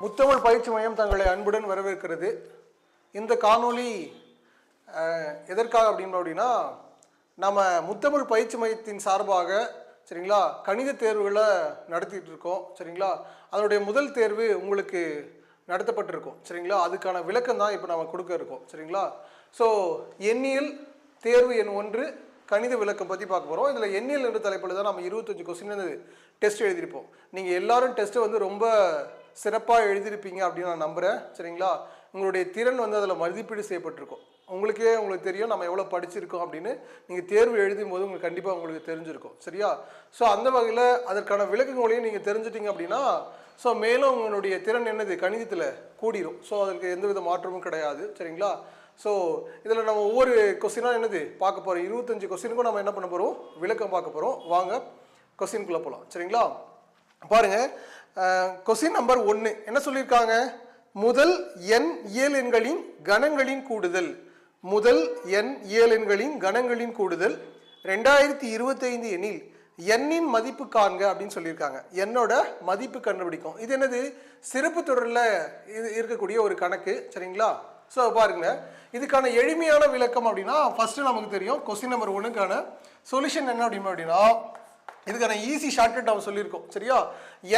முத்தமிழ் பயிற்சி மையம் தங்களை அன்புடன் வரவேற்கிறது. இந்த காணொளி எதற்காக அப்படின்னா நம்ம முத்தமிழ் பயிற்சி மையத்தின் சார்பாக சரிங்களா கணித தேர்வுகளை நடத்திட்டு இருக்கோம். சரிங்களா, அதனுடைய முதல் தேர்வு உங்களுக்கு நடத்தப்பட்டிருக்கும். சரிங்களா, அதுக்கான விளக்கம் தான் இப்போ நம்ம கொடுக்க இருக்கோம். சரிங்களா, ஸோ எண்ணியல் தேர்வு எண் 1 கணித விளக்கம் பற்றி பார்க்க போகிறோம். இதில் எண்ணியல் என்ற தலைப்பில் தான் நம்ம 25 கொஸ்டின் டெஸ்ட் எழுதியிருப்போம். நீங்கள் எல்லாரும் டெஸ்ட்டை ரொம்ப சிறப்பாக எழுதியிருப்பீங்க அப்படின்னு நான் நம்புகிறேன். சரிங்களா, உங்களுடைய திறன் அதில் மதிப்பீடு செய்யப்பட்டிருக்கும். உங்களுக்கு தெரியும் நம்ம எவ்வளோ படிச்சிருக்கோம் அப்படின்னு. நீங்கள் தேர்வு எழுதும் போது உங்களுக்கு கண்டிப்பாக உங்களுக்கு தெரிஞ்சிருக்கும். சரியா, ஸோ அந்த வகையில் அதற்கான விளக்கங்களையும் நீங்கள் தெரிஞ்சிட்டிங்க அப்படின்னா ஸோ மேலும் உங்களுடைய திறன் கணிதத்தில் கூடிரும். ஸோ அதுக்கு எந்தவித மாற்றமும் கிடையாது. சரிங்களா, ஸோ இதில் நம்ம ஒவ்வொரு கொஸ்டினாக பார்க்க போகிறோம். 25 கொஸ்டினுக்கும் நம்ம என்ன பண்ண போகிறோம், விளக்கம் பார்க்க போகிறோம். வாங்க கொஸ்டின்குள்ளே போகலாம். சரிங்களா, பாருங்கள், கொஸ்டின் நம்பர் 1 என்ன சொல்லியிருக்காங்க, முதல் n இயல் எண்களின் கணங்களின் கூடுதல். முதல் n இயல் எண்களின் கணங்களின் கூடுதல் 2025 எண்ணில் எண்ணின் மதிப்பு காண்க அப்படின்னு சொல்லியிருக்காங்க. என்னோட மதிப்பு கண்டுபிடிக்கும். இது என்னது, சிறப்பு தொடரில் இருக்கக்கூடிய ஒரு கணக்கு. சரிங்களா, ஸோ பாருங்க, இதுக்கான எளிமையான விளக்கம் அப்படின்னா ஃபர்ஸ்ட் நமக்கு தெரியும் கொஸ்டின் நம்பர் 1க்கான சொல்யூஷன் என்ன அப்படின்னா இதுக்கான ஈஸி ஷார்ட்கட் நம்ம சொல்லியிருக்கோம். சரியா,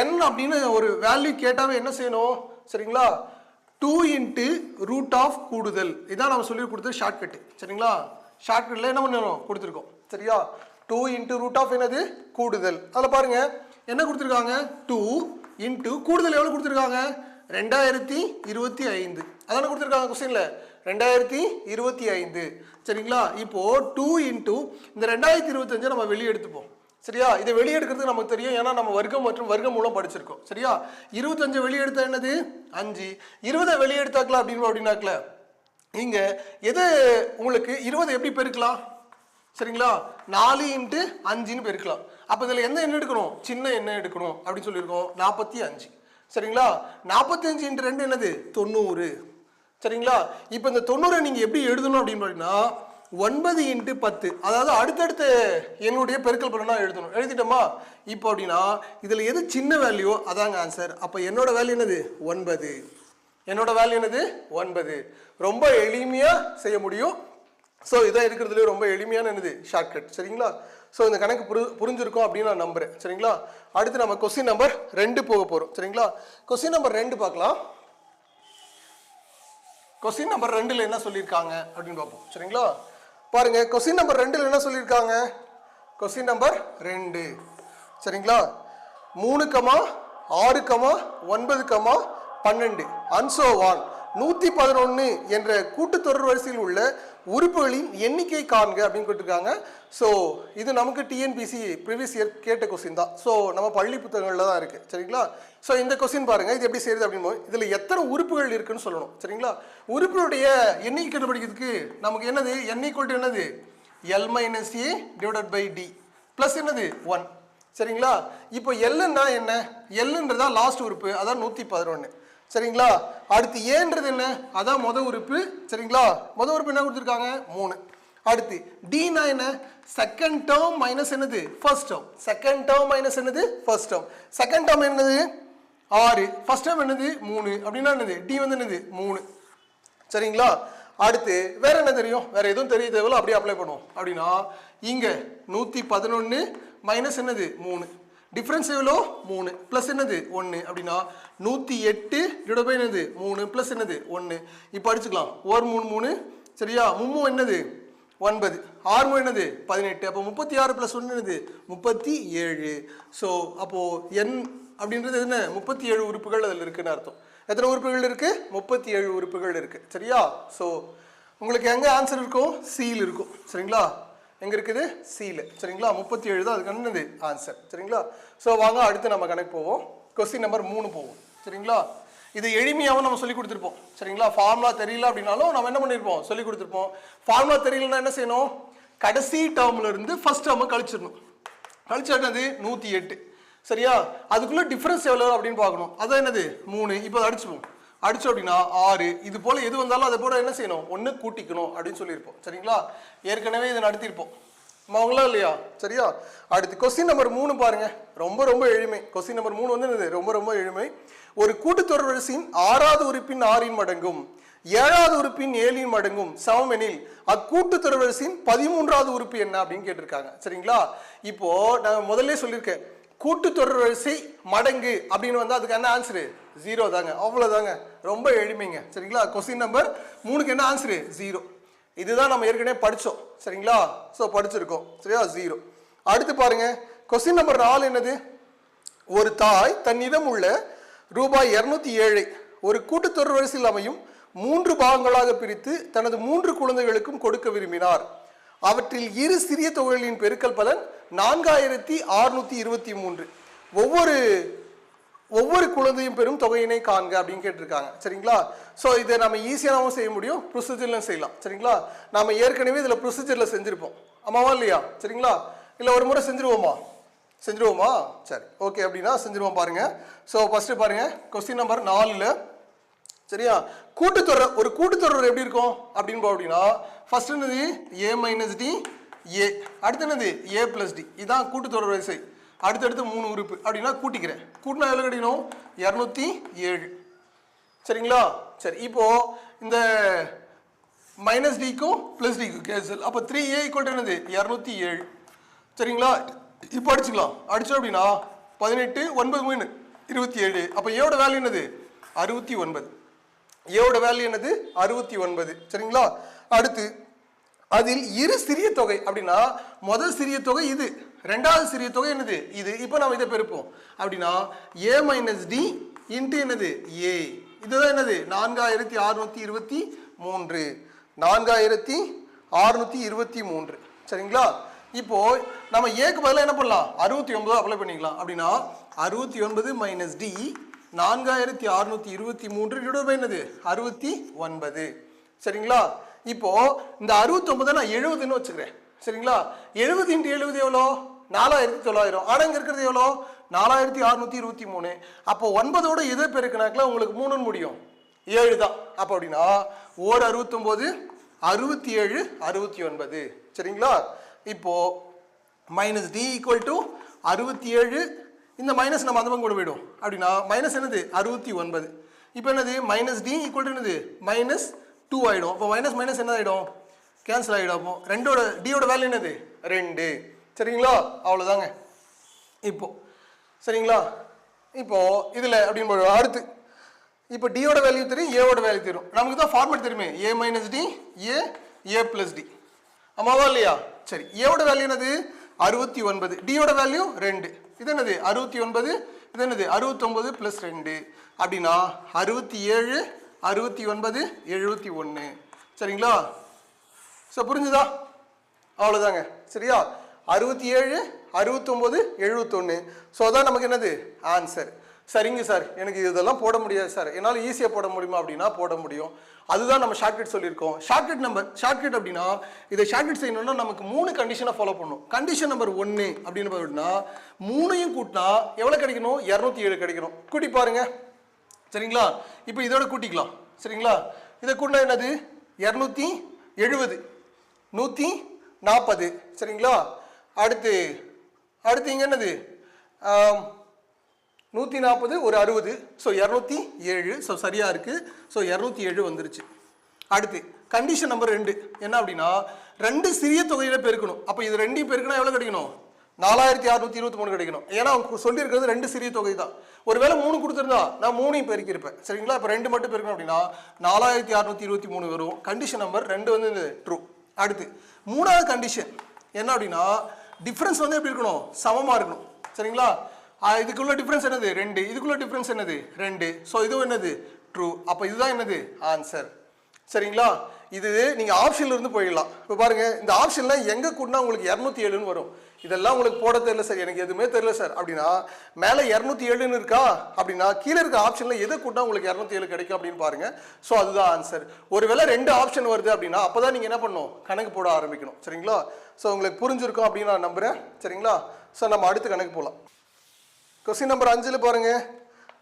n அப்படின்னு ஒரு வேல்யூ கேட்டாவே என்ன செய்யணும், சரிங்களா, 2 × ரூட் ஆஃப் கூடுதல். இதான் நம்ம சொல்லி கொடுத்தது ஷார்ட்கட். சரிங்களா, ஷார்ட்கட்டில் என்ன பண்ணணும் கொடுத்துருக்கோம். சரியா, 2 × ரூட் ஆஃப் என்னது கூடுதல். அதில் பாருங்க என்ன கொடுத்துருக்காங்க, 2 × கூடுதல் எவ்வளோ கொடுத்துருக்காங்க, 2025. அதான கொடுத்துருக்காங்க கொஸ்டினில் 2025. சரிங்களா, இப்போ 2 × இந்த 2025 நம்ம வெளியே எடுத்துப்போம். சரியா, இதை வெளியே எடுக்கிறதுக்கு நமக்கு தெரியும், ஏன்னா நம்ம வர்க்கம் மற்றும் வர்க்கம் மூலம் படிச்சிருக்கோம். சரியா, 25 வெளியே எடுத்தா என்னது 5, 20 வெளியே எடுத்தாக்கலாம் அப்படின்னாக்கல இங்க எது உங்களுக்கு 20 எப்படி பெருக்கலாம், சரிங்களா, 4 × 5ன்னு பெருக்கலாம். அப்போ இதில் எந்த எண்ணெய் எடுக்கணும், சின்ன எண்ணெய் எடுக்கணும் அப்படின்னு சொல்லியிருக்கோம், 45. சரிங்களா, 45 × 2 என்னது 90. சரிங்களா, இப்போ இந்த 90 நீங்கள் எப்படி எழுதணும் அப்படின்னா 9 × 10, அதாவது அடுத்தடுத்த என்னுடைய பெருக்கல் பண்ணா எழுதணும். எழுதிட்டோமா, இப்போ அப்படின்னா இதில் எது சின்ன வேல்யூ அதாங்க ஆன்சர். அப்போ என்னோட வேல்யூ என்னது 9. என்னோட வேல்யூ என்னது 9. ரொம்ப எளிமையாக செய்ய முடியும். ஸோ இதான் இருக்கிறதுல ரொம்ப எளிமையான என்னது ஷார்ட்கட். சரிங்களா, ஸோ இந்த கணக்கு புரிஞ்சிருக்கும் அப்படின்னு நான் நம்புறேன். சரிங்களா, அடுத்து நம்ம கொஸ்டின் நம்பர் 2 போக போகிறோம். சரிங்களா, கொஸ்டின் நம்பர் 2 பார்க்கலாம். கொஸ்டின் நம்பர் 2ல் என்ன சொல்லியிருக்காங்க அப்படின்னு பார்ப்போம். சரிங்களா, பாருங்க, கொஸ்டின் நம்பர் 2ல் என்ன சொல்லியிருக்காங்க, கொஸ்டின் நம்பர் 2 சரிங்களா, 3, 6, 9, 12 அன்சோ ஆன் 111 என்ற கூட்டுத்தொடர் வரிசையில் உள்ள உறுப்புகளின் எண்ணிக்கை காண்க அப்படின்னு கொடுத்துருக்காங்க. ஸோ இது நமக்கு டிஎன்பிசி ப்ரீவியஸ் இயர் கேட்ட கொஸ்டின் தான். ஸோ நம்ம பள்ளி புத்தகங்களில் தான் இருக்குது. சரிங்களா, ஸோ இந்த கொஸ்டின் பாருங்கள், இது எப்படி செய்யுது அப்படின்னு இதில் எத்தனை உறுப்புகள் இருக்குன்னு சொல்லணும். சரிங்களா, உறுப்புடைய எண்ணிக்கை கண்டுபிடிக்கிறதுக்கு நமக்கு என்னது n என்னது L - A / D ப்ளஸ் என்னது 1. சரிங்களா, இப்போ Lன்னா என்ன, Lன்றதா லாஸ்ட் உறுப்பு, அதான் 111. சரிங்களா, அடுத்து ஏன்றது என்ன, அதான் மொதல் உறுப்பு. சரிங்களா, மொதல் உறுப்பு என்ன கொடுத்துருக்காங்க 3. அடுத்து டினா என்ன, செகண்ட் டேர்ம் மைனஸ் என்னது first term. Second term minus என்னது ஃபர்ஸ்ட் டேர்ம். செகண்ட் டேர்ம் என்னது 6, ஃபர்ஸ்ட் டேர்ம் என்னது 3 அப்படின்னா என்னது டி என்னது 3. சரிங்களா, அடுத்து வேற என்ன தெரியும், வேற எதுவும் தெரிய தேவையில்ல, அப்படியே அப்ளை பண்ணுவோம். அப்படின்னா இங்க 111 மைனஸ் என்னது 3, டிஃபரன்ஸ் எவ்வளோ 3 ப்ளஸ் என்னது 1 அப்படின்னா 108 டிவைட் பை என்னது 3 ப்ளஸ் என்னது 1. இப்போ அடிச்சுக்கலாம், 1 3 3. சரியா, 3 என்னது 9, 6 என்னது 18. அப்போ 36 + 1 என்னது 37. ஸோ அப்போ n அப்படின்றது என்ன 37 உறுப்புகள் அதில் இருக்குன்னு அர்த்தம். எத்தனை உறுப்புகள் இருக்கு, 37 உறுப்புகள் இருக்கு. சரியா, ஸோ உங்களுக்கு எங்கே ஆன்சர் இருக்கும், சீல் இருக்கும். சரிங்களா, எங்கே இருக்குது சீல். சரிங்களா, 37 தான் அதுக்கு என்னது ஆன்சர். சரிங்களா, ஸோ வாங்க அடுத்து நம்ம கணக்கு போவோம். கொஸ்டின் நம்பர் 3 போவோம். சரிங்களா, இது எளிமையாகவும் நம்ம சொல்லி கொடுத்துருப்போம். சரிங்களா, ஃபார்முலா தெரியல அப்படின்னாலும் நம்ம என்ன பண்ணியிருப்போம் சொல்லி கொடுத்துருப்போம். ஃபார்முலா தெரியலன்னா என்ன செய்யணும், கடைசி டேர்ம்ல இருந்து ஃபர்ஸ்ட் டேர்மை கழிச்சிடணும். கழிச்சிட்டது 108. சரியா, அதுக்குள்ள டிஃபரன்ஸ் எவ்வளோ அப்படின்னு பார்க்கணும். அதான் என்னது 3. இப்போ அடிச்சுப்போம், அடிச்சோம் அப்படின்னா 6. இது போல எது வந்தாலும் அதை போல என்ன செய்யணும், 1 கூட்டிக்கணும் அப்படின்னு சொல்லியிருப்போம். சரிங்களா, ஏற்கனவே இதை நடத்தியிருப்போம் அவங்களா இல்லையா. சரியா, அடுத்து கொஸ்டின் நம்பர் 3 பாருங்க, ரொம்ப எளிமை. கொஸ்டின் நம்பர் 3 ரொம்ப எளிமை. ஒரு கூட்டுத்தொடர் வரிசையின் 6வது உறுப்பின் 6 மடங்கும் 7வது உறுப்பின் 7 மடங்கும் சமமெனில் அக்கூட்டு தொடர்வரிசையின் 13வது உறுப்பு என்ன அப்படின்னு கேட்டிருக்காங்க. சரிங்களா? இப்போ நான் முதல்ல சொல்லியிருக்கேன், கூட்டு தொடர்வரிசை மடங்கு அப்படின்னு வந்தா அதுக்கு என்ன ஆன்சரு? 0 தாங்க. அவ்வளவுதாங்க, ரொம்ப எளிமைங்க. சரிங்களா? கொஸ்டின் நம்பர் 3க்கு என்ன ஆன்சரு? 0. இதுதான் நம்ம ஏற்கனவே படிச்சோம். சரிங்களா? ஸோ படிச்சிருக்கோம். சரியா? 0. அடுத்து பாருங்க, கொஸ்டின் நம்பர் 4 என்னது? ஒரு தாய் தன்னிடம் உள்ள ரூபாய் 207 ஒரு கூட்டுத்தொடர் வரிசையில் அமையும் 3 பாகங்களாக பிரித்து தனது 3 குழந்தைகளுக்கும் கொடுக்க விரும்பினார். அவற்றில் இரு சிறிய தொகைகளின் பெருக்கல் பலன் 4623. ஒவ்வொரு குழந்தையும் பெறும் தொகையினை காண்க அப்படின்னு கேட்டிருக்காங்க. சரிங்களா? ஸோ இதை நம்ம ஈஸியாகவும் செய்ய முடியும், ப்ரொசீஜர்லையும் செய்யலாம். சரிங்களா? நம்ம ஏற்கனவே இதில் ப்ரொசீஜரில் செஞ்சுருப்போம். ஆமாவா இல்லையா? சரிங்களா? இல்லை ஒரு முறை செஞ்சுருவோமா? சரி, ஓகே. அப்படின்னா செஞ்சுருவோம் பாருங்க. ஸோ ஃபர்ஸ்ட் பாருங்க, கொஸ்டின் நம்பர் 4ல் சரியா, கூட்டுத்தொடர், ஒரு கூட்டுத்தொடர் எப்படி இருக்கும் அப்படின்னு அப்படின்னா ஃபர்ஸ்ட் என்னது? a மைனஸ் டி ஏ, அடுத்து என்னது? a plus d. இதுதான் கூட்டுத்தொடர் வரிசை. அடுத்தடுத்து 3 உறுப்பு அப்படின்னா கூட்டிக்கிறேன். கூட்டினா எவ்வளோ கிடைக்கணும்? 207. சரிங்களா? சரி, இப்போ இந்த மைனஸ் டிக்கும் பிளஸ் டிக்கும் கேன்சல். அப்போ 3a ஈக்குவல் என்னது? 207. சரிங்களா? இப்போ அடிச்சுக்கலாம். அடிச்சோம் அப்படின்னா 18 9 3 27. அப்போ ஏவோட வேல்யூ என்னது? 69. ஏவோட வேல்யூ என்னது? 69. சரிங்களா? அடுத்து அதில் இரு சிறிய தொகை அப்படின்னா முதல் சிறிய தொகை இது, ரெண்டாவது சிறிய தொகை என்னது? இது. இப்போ நம்ம இதை பெருப்போம் அப்படின்னா a மைனஸ் டி இன்ட்டு என்னது? a. இதுதான் என்னது? 4623. 4623. சரிங்களா? இப்போ நம்ம ஏக்கு பதிலாக என்ன பண்ணலாம்? 69 அப்ளை பண்ணிக்கலாம். அப்படின்னா 69 மைனஸ் டி 4623 டிவைட் பை என்னது? 69. சரிங்களா? இப்போ இந்த 69 நான் 70ன்னு வச்சுக்கிறேன். சரிங்களா? 70 இன்ட்டு 70 எவ்வளோ? 4900. ஆனா இங்க இருக்கிறது எவ்வளோ? 4623. அப்போ 9ஓட எதை பெருக்கினாக்கல உங்களுக்கு 3ன்னு முடியும்? 7 தான். அப்போ அப்படின்னா 69 67 69. சரிங்களா? இப்போ மைனஸ் டி ஈக்குவல் டு 67. இந்த மைனஸ் நம்ம அந்த பக்கம் கொண்டு போயிடும். அப்படின்னா மைனஸ் என்னது? 69. இப்போ என்னது? மைனஸ் டி ஈக்குவல் டு என்னது? மைனஸ் 2 ஆகிடும். அப்போ மைனஸ் மைனஸ் என்ன ஆகிடும்? கேன்சல் ஆகிடும். அப்போ ரெண்டோட டியோட வேல்யூ என்னது? 2. சரிங்களா? அவ்வளோதாங்க. இப்போ சரிங்களா? இப்போ இதில் அப்படின்னு அடுத்து இப்போ டியோட வேல்யூ தெரியும், ஏவோட வேல்யூ தெரியும். நமக்கு தான் ஃபார்மேட் தெரியுமே, a minus d a plus d. ஆமாவா இல்லையா? சரி, ஏவோட வேல்யூ என்னது? 69. டியோட வேல்யூ 2. இது என்னது? 69. இது என்னது? 69 பிளஸ் 2 அப்படின்னா 67 69 71. சரிங்களா? ஸோ புரிஞ்சுதா? அவ்வளோதாங்க. சரியா? 67 69 71. ஸோ அதான் நமக்கு என்னது? ஆன்சர். சரிங்க சார், எனக்கு இதெல்லாம் போட முடியாது சார், என்னால் ஈஸியாக போட முடியுமா அப்படின்னா போட முடியும். அதுதான் நம்ம ஷார்ட்கட் சொல்லியிருக்கோம். ஷார்ட்கட் அப்படின்னா இதை ஷார்ட்கட் செய்யணும்னா நமக்கு 3 கண்டிஷனை ஃபாலோ பண்ணணும். கண்டிஷன் நம்பர் 1 அப்படின்னு பார்த்தீங்கன்னா 3ஐயும் கூட்டினா எவ்வளோ கிடைக்கணும்? 207 கிடைக்கணும். கூட்டி பாருங்க. சரிங்களா? இப்போ இதோட கூட்டிக்கலாம். சரிங்களா? இதை கூட்டினா என்னது? 270 140. சரிங்களா? அடுத்து இங்கே என்னது? 140 ஒரு 60. ஸோ 207. ஸோ சரியா இருக்கு. ஸோ 207 வந்துருச்சு. அடுத்து கண்டிஷன் நம்பர் 2 என்ன அப்படின்னா 2 சிறிய தொகையில பெருக்கணும். அப்போ இது 2 பெருக்கினா எவ்வளோ கிடைக்கணும்? 4623 கிடைக்கணும். ஏன்னா அவங்க சொல்லியிருக்கிறது 2 சிறிய தொகை தான். ஒருவேளை 3 கொடுத்துருந்தா நான் 3ஐயும் பெருக்கியிருப்பேன். சரிங்களா? இப்போ 2 மட்டும் பெருக்கணும் அப்படின்னா 4623 வரும். கண்டிஷன் நம்பர் 2 வந்து ட்ரூ. அடுத்து 3வது கண்டிஷன் என்ன அப்படின்னா டிஃபரன்ஸ் வந்து எப்படி இருக்கணும்? சமமாக இருக்கணும். சரிங்களா? இதுக்குள்ள டிஃபரன்ஸ் என்னது? 2. இதுக்குள்ள டிஃபரன்ஸ் என்னது? 2. ஸோ இதுவும் என்னது? ட்ரூ. அப்போ இதுதான் என்னது? ஆன்சர். சரிங்களா? இது நீங்க ஆப்ஷன்ல இருந்து போயிடலாம். இப்போ பாருங்க, இந்த ஆப்ஷன்ல எங்க கூட்டினா உங்களுக்கு 207ன்னு வரும். இதெல்லாம் உங்களுக்கு போட தெரியல சார், எனக்கு எதுவுமே தெரியல சார் அப்படின்னா மேலே 207ன்னு இருக்கா அப்படின்னா கீழே இருக்க ஆப்ஷன்ல எதை கூட்டினா உங்களுக்கு 207 கிடைக்கும் அப்படின்னு பாருங்க. ஸோ அதுதான் ஆன்சர். ஒருவேளை 2 ஆப்ஷன் வருது அப்படின்னா அப்போதான் நீங்க என்ன பண்ணணும்? கணக்கு போட ஆரம்பிக்கணும். சரிங்களா? ஸோ உங்களுக்கு புரிஞ்சிருக்கும் அப்படின்னு நான் நம்புறேன். சரிங்களா? ஸோ நம்ம அடுத்த கணக்கு போகலாம். கொஸ்டின் நம்பர் 5 பாருங்க,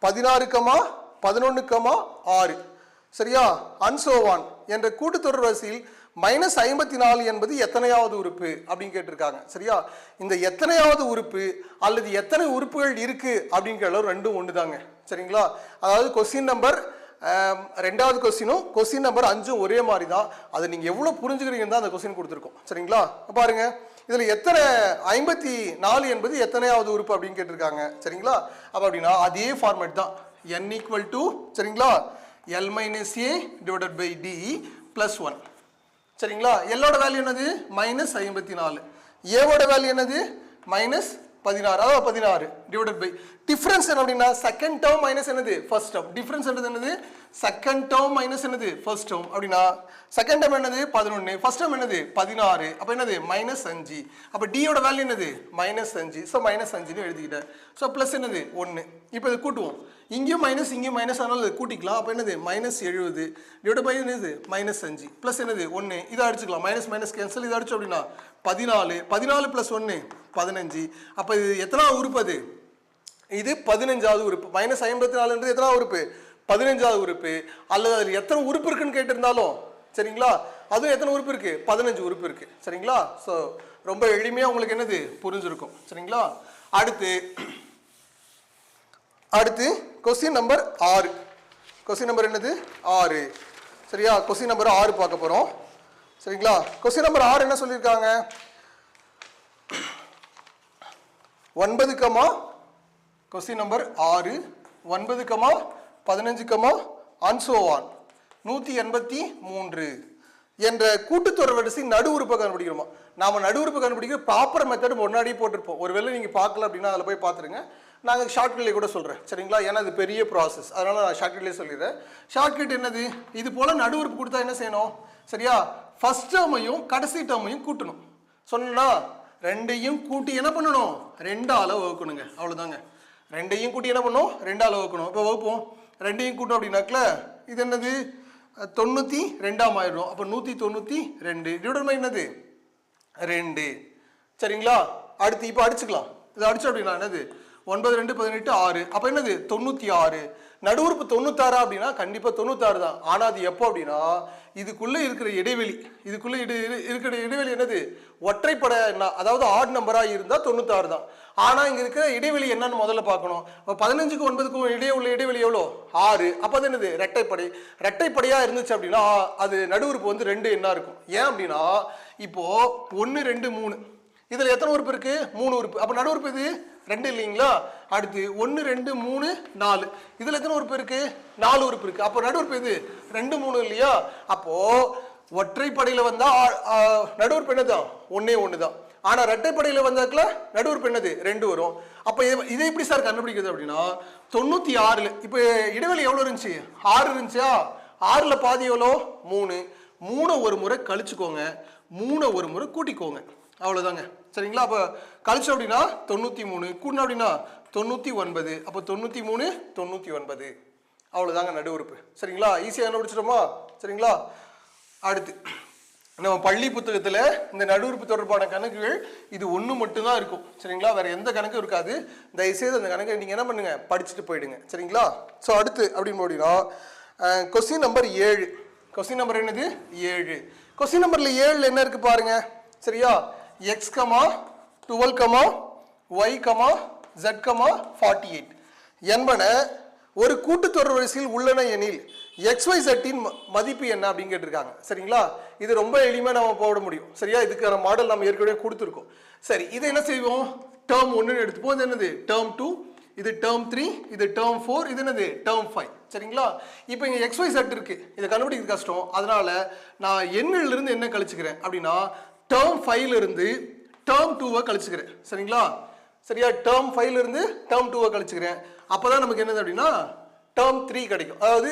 16, 11, 6. சரியா? அன்சோவான் என்ற கூட்டுத்தொடர் வரிசையில் -54 என்பது எத்தனையாவது உறுப்பு அப்படின்னு கேட்டிருக்காங்க. சரியா, இந்த எத்தனையாவது உறுப்பு அல்லது எத்தனை உறுப்புகள் இருக்கு அப்படின்னு கேட்டாலும் ரெண்டும் ஒன்று தாங்க. சரிங்களா, அதாவது கொஸ்டின் நம்பர் ரெண்டாவது கொஸ்டினும் கொஸ்டின் நம்பர் 5 ஒரே மாதிரி தான். அதை நீங்கள் எவ்வளோ புரிஞ்சுக்கிறீங்கன்னு தான் அந்த கொஸ்டின் கொடுத்துருக்கோம். சரிங்களா, பாருங்க இதில் எத்தனை 54 என்பது எத்தனையாவது உறுப்பு அப்படின்னு கேட்டிருக்காங்க. சரிங்களா, அப்போ அப்படின்னா அதே ஃபார்மேட் தான் n ஈக்குவல் டு சரிங்களா L minus a divided by d plus 1. சரிங்களா, எல்லோட வேல்யூ என்னது -54, ஏவோட வேல்யூ என்னது -16, அதாவது 16 டிவைடட் பை டிஃபரன்ஸ் என்ன அப்படின்னா செகண்ட் டேர்ம் மைனஸ் என்னது ஃபர்ஸ்ட் டேர்ம். டிஃபரன்ஸ் என்னது செகண்ட் டேர்ம் மைனஸ் என்னது ஃபர்ஸ்ட் டேர்ம். அப்படின்னா செகண்ட் டேர்ம் என்னது 11, ஃபர்ஸ்ட் டேர்ம் என்னது 16, அப்போ என்னது -5. அப்போ டியோட வேல்யூ என்னது -5. ஸோ -5ன்னு எழுதிக்கிட்டேன். ஸோ ப்ளஸ் என்னது 1. இப்போ இது கூட்டுவோம், இங்கேயும் மைனஸ் இங்கேயும் மைனஸ், அதனால கூட்டிக்கலாம். அப்போ என்னது -70 டிவைட் பை என்னது -5 ப்ளஸ் என்னது 1. இதை அடிச்சுக்கலாம், மைனஸ் மைனஸ் கேன்சல். இதை அடிச்சோம் அப்படின்னா 14 ப்ளஸ் 1 15. அப்போ இது எத்தனாவது உறுப்பு? அது இது 15வது உறுப்பு. -54 எத்தனாவது உறுப்பு? 15வது உறுப்பு. அல்லது அதில் எத்தனை உறுப்பு இருக்குன்னு கேட்டிருந்தாலும் சரிங்களா, அதுவும் எத்தனை உறுப்பு இருக்கு? 15 உறுப்பு இருக்கு. சரிங்களா, ஸோ ரொம்ப எளிமையாக உங்களுக்கு என்னது புரிஞ்சிருக்கும். சரிங்களா, அடுத்து கொஸ்டின் நம்பர் 6. கொஸ்டின் நம்பர் என்னது 6. சரியா, கொஸ்டின் நம்பர் 6 பார்க்க போகிறோம். சரிங்களா, கொஸ்டின் நம்பர் 6 என்ன சொல்லியிருக்காங்க? 9, question number 6 9, 15, and so on 183 என்ற கூட்டுத்தொடர் வரிசை நடு உறுப்பை கண்டுபிடிக்கிறோமா? நாம நடு உறுப்பை கண்டுபிடிக்கிற ப்ராப்பர் மெத்தட் முன்னாடியே போட்டிருப்போம். ஒருவேளை நீங்க பார்க்கல அப்படின்னா அதில் போய் பார்த்துருங்க. நாங்கள் ஷார்ட்கட்லேயே கூட சொல்கிறேன். சரிங்களா, ஏன்னா அது பெரிய ப்ராசஸ், அதனால நான் ஷார்ட்கட்லேயே சொல்லிடுறேன். ஷார்ட்கட் என்னது? இது போல நடு உறுப்பு கொடுத்தா என்ன செய்யணும்? சரியா, ஃபர்ஸ்ட் டேர்மையும் கடைசி டேர்மையும் கூட்டணும். சொன்னா ரெண்டையும் கூட்டி என்ன பண்ணணும்? 2ஆல வகுக்கணுங்க. அவ்வளோதாங்க. ரெண்டையும் கூட்டி என்ன பண்ணணும்? 2ஆல வகுக்கணும். இப்போ வகுப்போம். ரெண்டையும் கூட்டம் அப்படின்னாக்கல இது என்னது 92 ஆயிடும். அப்போ 192 டிவைடட் பை என்னது 2. சரிங்களா, அடுத்து இப்போ அடிச்சுக்கலாம். இது அடிச்சோம் அப்படின்னா என்னது 9, 2, 18, 6. அப்போ என்னது 96. நடு உறுப்பு 96 அப்படின்னா கண்டிப்பாக 96 தான். ஆனால் அது எப்போ அப்படின்னா இதுக்குள்ளே இருக்கிற இடைவெளி, இதுக்குள்ளே இருக்கிற இடைவெளி என்னது ஒற்றைப்படை, அதாவது ஆட் நம்பராக இருந்தால் 96 தான். ஆனால் இங்கே இருக்கிற இடைவெளி என்னன்னு முதல்ல பார்க்கணும். 15க்கும் 9க்கும் இடையே உள்ள இடைவெளி எவ்வளோ? 6. அப்போ அது என்னது ரெட்டைப்படை. ரெட்டைப்படையாக இருந்துச்சு அப்படின்னா அது நடு உறுப்பு வந்து 2 என்ன இருக்கும்? ஏன் அப்படின்னா இப்போ 1, 2, 3 இதில் எத்தனை உறுப்பு இருக்கு? 3 உறுப்பு. அப்போ நடு உறுப்பு இது 2 இல்லைங்களா? அடுத்து 1, 2, 3, 4 இதில் எத்தனை உறுப்பு இருக்கு? 4 உறுப்பு இருக்கு. அப்போ நடு உறுப்பு இது 2, 3 இல்லையா? அப்போ ஒற்றைப்படையில் வந்தா நடு உறுப்பு என்னதான்? 1 தான். ஆனால் ரெட்டைப்படையில் வந்தாக்கல நடு உறுப்பு என்னது 2 வரும். அப்போ இதை எப்படி சார் கண்டுபிடிக்கிறது அப்படின்னா 96 இப்போ இடைவெளி எவ்வளோ இருந்துச்சு? 6 இருந்துச்சா? 6ல் பாதி எவ்வளோ? 3. 3 ஒரு முறை கழிச்சுக்கோங்க, 3 ஒரு முறை கூட்டிக்கோங்க. அவ்வளோதாங்க. சரிங்களா, அப்போ கழிச்சோம் அப்படின்னா 93, கூட்டினோம் அப்படின்னா 99. அப்போ 93, 99 அவ்வளோதாங்க நடு உறுப்பு. சரிங்களா, ஈஸியாக கண்டுபிடிச்சிட்டோமா? சரிங்களா, அடுத்து நம்ம பள்ளி புத்தகத்தில் இந்த நடு உறுப்பு தொடர்பான கணக்குகள் இது ஒன்று மட்டும்தான் இருக்கும். சரிங்களா, வேற எந்த கணக்கும் இருக்காது. தயவுசெய்து அந்த கணக்கை நீங்கள் என்ன பண்ணுங்க, படிச்சுட்டு போயிடுங்க. சரிங்களா, ஸோ அடுத்து அப்படின்னு அப்படின்னா கொஸ்டின் நம்பர் 7. கொஸ்டின் நம்பர் என்னது 7. கொஸ்டின் நம்பர்ல 7 என்ன இருக்கு பாருங்க. சரியா, x, 12, y, z, 48 என்பன ஒரு கூட்டுத்தொடர் வரிசையில் உள்ளன எனில் XYZ இன் மதிப்பு என்ன அப்படின்னு கேட்டிருக்காங்க. சரிங்களா, இது ரொம்ப எளிமையாக நம்ம போட முடியும். சரியா, இதுக்கான மாடல் நம்ம ஏற்கனவே கொடுத்துருக்கோம். சரி, இதை என்ன செய்வோம்? டேர்ம் 1 எடுத்துப்போம். இது என்னது டேர்ம் 2, இது டேர்ம் 3, இது டேர்ம் 4, இது என்னது டேர்ம் 5. சரிங்களா, இப்போ இங்கே XYZ இருக்கு, இதை கண்டுபிடிக்கிறது கஷ்டம். அதனால நான் எண்ணில் இருந்து என்ன கழிச்சுக்கிறேன் அப்படின்னா டேர்ம் 5ல இருந்து டேர்ம் 2 கழிச்சுக்கிறேன். சரிங்களா, சரியா, டேர்ம் 5ல இருந்து டேர்ம் 2 கழிச்சுக்கிறேன். அப்போதான் நமக்கு என்னது அப்படின்னா டேர்ம் 3 கிடைக்கும். அதாவது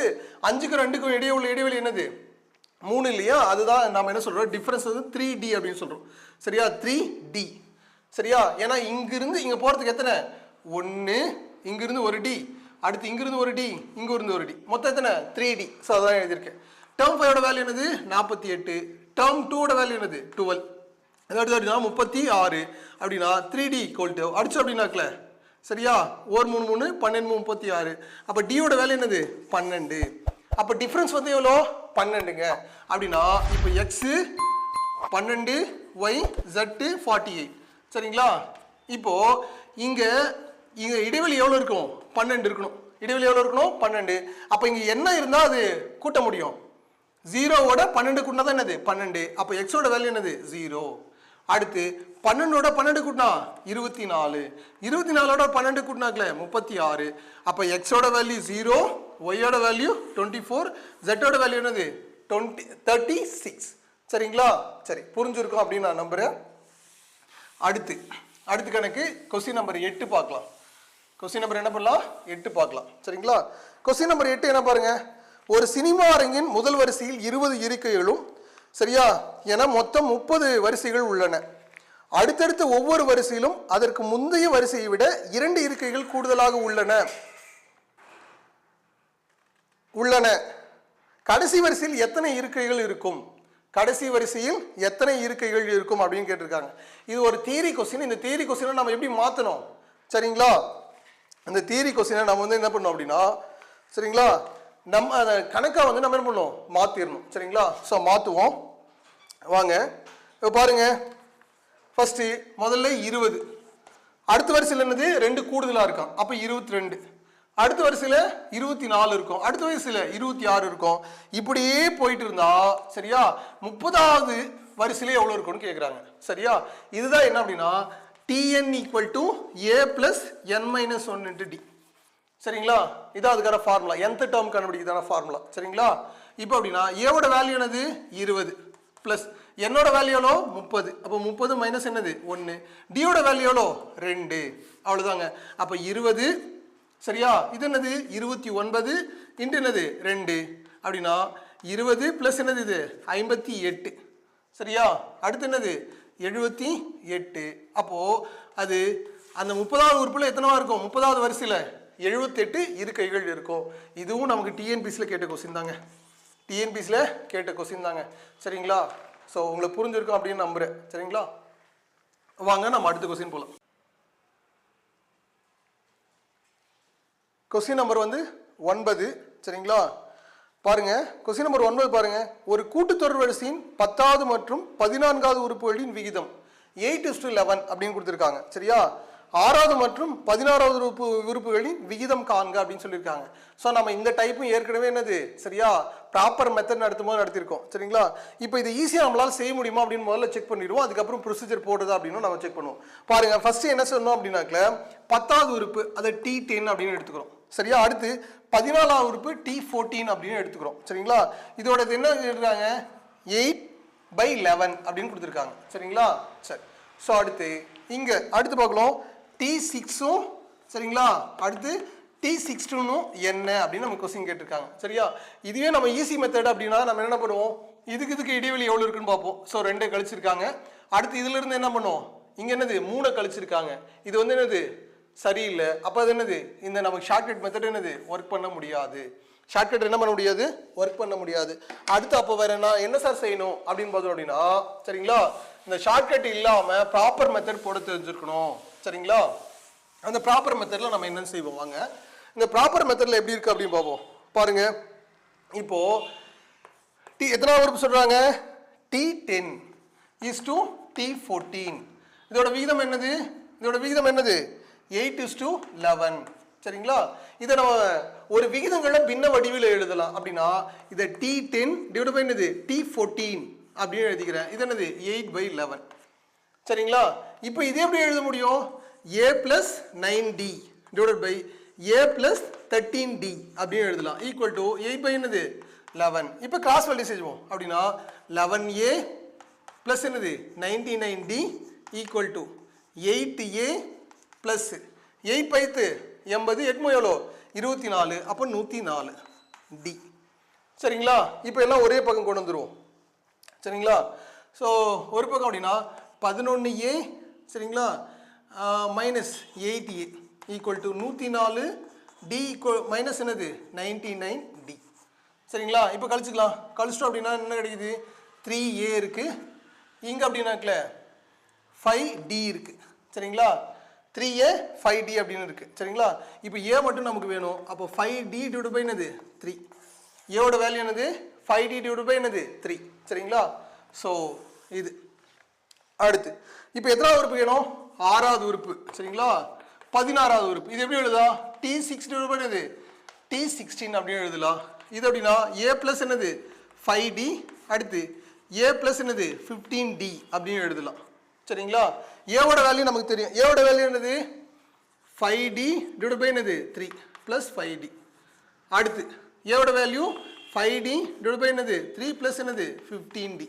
5க்கும் 2க்கும் இடையே உள்ள இடைவெளி என்னது 3 இல்லையா? அதுதான் நம்ம என்ன சொல்றோம், டிஃபரன்ஸ் வந்து 3D அப்படின்னு சொல்றோம். சரியா, 3D. சரியா, ஏன்னா இங்கிருந்து இங்க போறதுக்கு எத்தனை? 1, இங்கிருந்து 1D, அடுத்து இங்கிருந்து 1D, இங்க இருந்து 1D, மொத்தம் எத்தனை? 3D. ஸோ அதான் எழுதியிருக்கேன். டேர்ம் 5ஓட வேல்யூ என்னது 48, டேர்ம் 2ஓட வேல்யூ என்னது 12, அதாவது 36 அப்படின்னா 3D ஈக்குவல் டு அடிச்சு அப்படின்னாக்கல. சரியா, 1 3 3 12 36. அப்போ டியோட வேல்யூ என்னது 12. அப்போ டிஃப்ரென்ஸ் வந்து எவ்வளோ 12ங்க. அப்படின்னா இப்போ எக்ஸு 12, ஒய் ஜெட்டு 48. சரிங்களா? இப்போ இங்கே இடைவெளி எவ்வளோ இருக்கும்? 12 இருக்கணும். இடைவெளி எவ்வளோ இருக்கணும்? 12. அப்போ இங்கே என்ன இருந்தால் அது கூட்ட முடியும்? 0வோட 12 கூட்டினா தான் என்னது? 12. அப்போ எக்ஸோட வேல்யூ என்னது? 0. அடுத்து 12ஓட 12 கூட்டினா 24. 24ஓட 12 கூட்டினாக்கல 36. அப்போ எக்ஸோட வேல்யூ 0, ஒய்யோட வேல்யூ 24, ஜெட்டோட வேல்யூ என்னது? 36. சரிங்களா? சரி, புரிஞ்சிருக்கும் அப்படின்னு நான் நம்புறேன். அடுத்து கணக்கு கொஸ்டின் நம்பர் 8 பார்க்கலாம். கொஸ்டின் நம்பர் என்ன பண்ணலாம்? 8 பார்க்கலாம். சரிங்களா? கொஸ்டின் நம்பர் 8 என்ன பாருங்க. ஒரு சினிமா அரங்கின் முதல் வரிசையில் 20 இருக்கைகளும் சரியா என மொத்தம் 30 வரிசைகள் உள்ளன. அடுத்தடுத்த ஒவ்வொரு வரிசையிலும் அதற்கு முந்தைய வரிசையை விட 2 இருக்கைகள் கூடுதலாக உள்ளன. கடைசி வரிசையில் எத்தனை இருக்கைகள் இருக்கும்? கடைசி வரிசையில் எத்தனை இருக்கைகள் இருக்கும் அப்படின்னு கேட்டிருக்காங்க. இது ஒரு தியரி கொஸ்டின். இந்த தியரி கொஸ்டினை நம்ம எப்படி மாற்றணும்? சரிங்களா? அந்த தியரி கொஸ்டினை நம்ம வந்து என்ன பண்ணோம் அப்படின்னா, சரிங்களா, நம்ம அதை கணக்காக வந்து நம்ம என்ன பண்ணணும்? மாற்றிடணும். சரிங்களா? ஸோ மாற்றுவோம் வாங்க. இப்போ பாருங்க, ஃபர்ஸ்ட் முதல்ல 20, அடுத்த வரிசையில் என்னது? 2 கூடுதலாக இருக்கும். அப்போ 22. அடுத்த வரிசையில் 24 இருக்கும். அடுத்த வரிசையில் 26 இருக்கும். இப்படியே போயிட்டு இருந்தா சரியா 30வது வரிசையில எவ்வளோ இருக்கும்னு கேட்குறாங்க. சரியா? இதுதான் என்ன அப்படின்னா tn equal to a plus n minus 1 into d. சரிங்களா? இதான் அதுக்கான ஃபார்முலா. nth டேர்ம் கண்டுபிடிக்கிறதான ஃபார்முலா. சரிங்களா? இப்போ அப்படின்னா ஏவோட வேல்யூ என்னது? 20 பிளஸ் என்னோட வேல்யூ எவ்வளோ? 30. அப்போ 30 மைனஸ் என்னது? 1. டியோட வேல்யூ எவ்வளோ? 2. அவ்வளோதாங்க. அப்போ 20 சரியா? இது என்னது? 29 இன்ட்டு என்னது? 2. அப்படின்னா 20 பிளஸ் என்னது? இது 58. சரியா? அடுத்து என்னது? 78. அப்போ அது அந்த 30வது உறுப்புல எத்தனவா இருக்கும்? 30வது வரிசையில் 78 இருக்கைகள் இருக்கும். இதுவும் நமக்கு டிஎன்பிசியில் கேட்ட கொஸ்டின் தாங்க. டிஎன்பிசியில் கேட்ட கொஸ்டின் தாங்க. சரிங்களா? ஸோ உங்களுக்கு புரிஞ்சிருக்கும் அப்படின்னு நம்புறேன். சரிங்களா? வாங்க நம்ம அடுத்த கொஸ்டின் போகலாம். கொஸ்டின் நம்பர் வந்து 9. சரிங்களா? பாருங்க, கொஸ்டின் நம்பர் 9 பாருங்க. ஒரு கூட்டுத்தொடர் வரிசையின் 10வது மற்றும் 14வது உறுப்புகளின் விகிதம் 8:11 அப்படின்னு கொடுத்துருக்காங்க. சரியா? 6வது மற்றும் 16வது உறுப்புகளின் விகிதம் காண்க அப்படின்னு சொல்லியிருக்காங்க. ஸோ நம்ம இந்த டைப்பும் ஏற்கனவே என்னது சரியா ப்ராப்பர் மெத்தட் நடத்தும்போது நடத்திருக்கோம். சரிங்களா? இப்போ இது ஈஸியாக நம்மளால செய்ய முடியுமா அப்படின்னு முதல்ல செக் பண்ணிடுவோம். அதுக்கப்புறம் ப்ரொசீஜர் போடுதா அப்படின்னு நம்ம செக் பண்ணுவோம். பாருங்க, ஃபர்ஸ்ட் என்ன சொன்னோம் அப்படின்னாக்கல 10வது உறுப்பு அதை T10 அப்படின்னு எடுத்துக்கிறோம். சரியா? அடுத்து 14வது உறுப்பு T14 அப்படின்னு எடுத்துக்கிறோம். சரிங்களா? இதோட என்ன எழுதுறாங்க? 8/11 அப்படின்னு கொடுத்துருக்காங்க. சரிங்களா? சரி. ஸோ அடுத்து பார்க்கலாம் T6ம் சரிங்களா, அடுத்து T16ம் என்ன அப்படின்னு நம்ம கொஸ்டின் கேட்டிருக்காங்க. சரியா? இதுவே நம்ம ஈஸி மெத்தட் அப்படின்னா நம்ம என்ன பண்ணுவோம்? இதுக்கு இடைவெளி எவ்வளோ இருக்குன்னு பார்ப்போம். ஸோ 2 கழிச்சிருக்காங்க. அடுத்து இதுல இருந்து என்ன பண்ணுவோம்? இங்க என்னது? 3 கழிச்சிருக்காங்க. இது வந்து என்னது? சரியில்லை. அப்போ அது என்னது? இந்த நமக்கு ஷார்ட்கட் மெத்தட் என்னது? ஒர்க் பண்ண முடியாது. ஷார்ட்கட் என்ன பண்ண முடியாது? ஒர்க் பண்ண முடியாது. அடுத்து அப்போ வேற என்ன சார் செய்யணும் அப்படின்னு பார்த்தோம் அப்படின்னா, சரிங்களா, இந்த ஷார்ட்கட் இல்லாம ப்ராப்பர் மெத்தட் போட தெரிஞ்சிருக்கணும். சரிங்களா? அந்த ப்ராப்பர் மெத்தட்ல நம்ம என்ன செய்வோம் வாங்க. இந்த ப்ராப்பர் மெத்தட்ல எப்படி இருக்கு அப்படின்னு பார்ப்போம். பாருங்க, இப்போ எத்தனாவது உறுப்பு சொல்றாங்க? T10 is to T14. இதோட விகிதம் என்னது? 8:11. சரிங்களா? இதை நம்ம ஒரு விகிதங்களை பின்ன வடிவில் எழுதலாம். அப்படின்னா இதை T10 டிவைட் பை என்னது? T14 அப்படின்னு எழுதிக்கிறேன். இது என்னது? 8/11. சரிங்களா? இப்போ இதே எப்படி எழுத முடியும்? a plus 9d divide by a plus 13d அப்படின்னு எழுதலாம். ஈக்குவல் டு 8 பை என்னது? 11. இப்போ கிராஸ் வேல்யூ செய்வோம். அப்படின்னா 11a பிளஸ் என்னது? 99d equal to 8a plus 8 பைத்து 80, 8 எவ்வளோ? 24. அப்போ 104d. சரிங்களா? இப்போ எல்லாம் ஒரே பக்கம் கொண்டு வந்துடுவோம். சரிங்களா? ஸோ ஒரு பக்கம் அப்படின்னா 11a சரிங்களா minus 8a equal to 104d minus என்னது? 99d. சரிங்களா? இப்போ கழிச்சுக்கலாம். கழிச்சிட்டோம் அப்படின்னா என்ன கிடைக்குது? 3a இருக்கு. இங்கே அப்படின்னாக்கல 5d இருக்கு. சரிங்களா? 3a 5d அப்படின்னு இருக்கு. சரிங்களா? இப்போ a மட்டும் நமக்கு வேணும். அப்போ 5d டிவைட் பை என்னது? 3 ஏவோட வேல்யூ என்னது 5d டிவைட் பை என்னது 3 சரிங்களா. ஸோ இது அடுத்து இப்போ எத்தனாவது உறுப்பு வேணும்? 6வது உறுப்பு சரிங்களா. 16வது உறுப்பு இது எப்படி எழுதலாம்? t6 டிவைட் பை என்னது t16 அப்படின்னு எழுதலாம். இது அப்படின்னா a பிளஸ் என்னது 5d அடுத்து a பிளஸ் என்னது 15d அப்படின்னு எழுதலாம் சரிங்களா. ஏவோட வேல்யூ நமக்கு தெரியும். ஏவோட வேல்யூ என்னது 5d டிவைட் பை என்னது 3 பிளஸ் 5d. அடுத்து ஏவோட வேல்யூ 5d டிவைட் பை என்னது 3 பிளஸ் என்னது 15d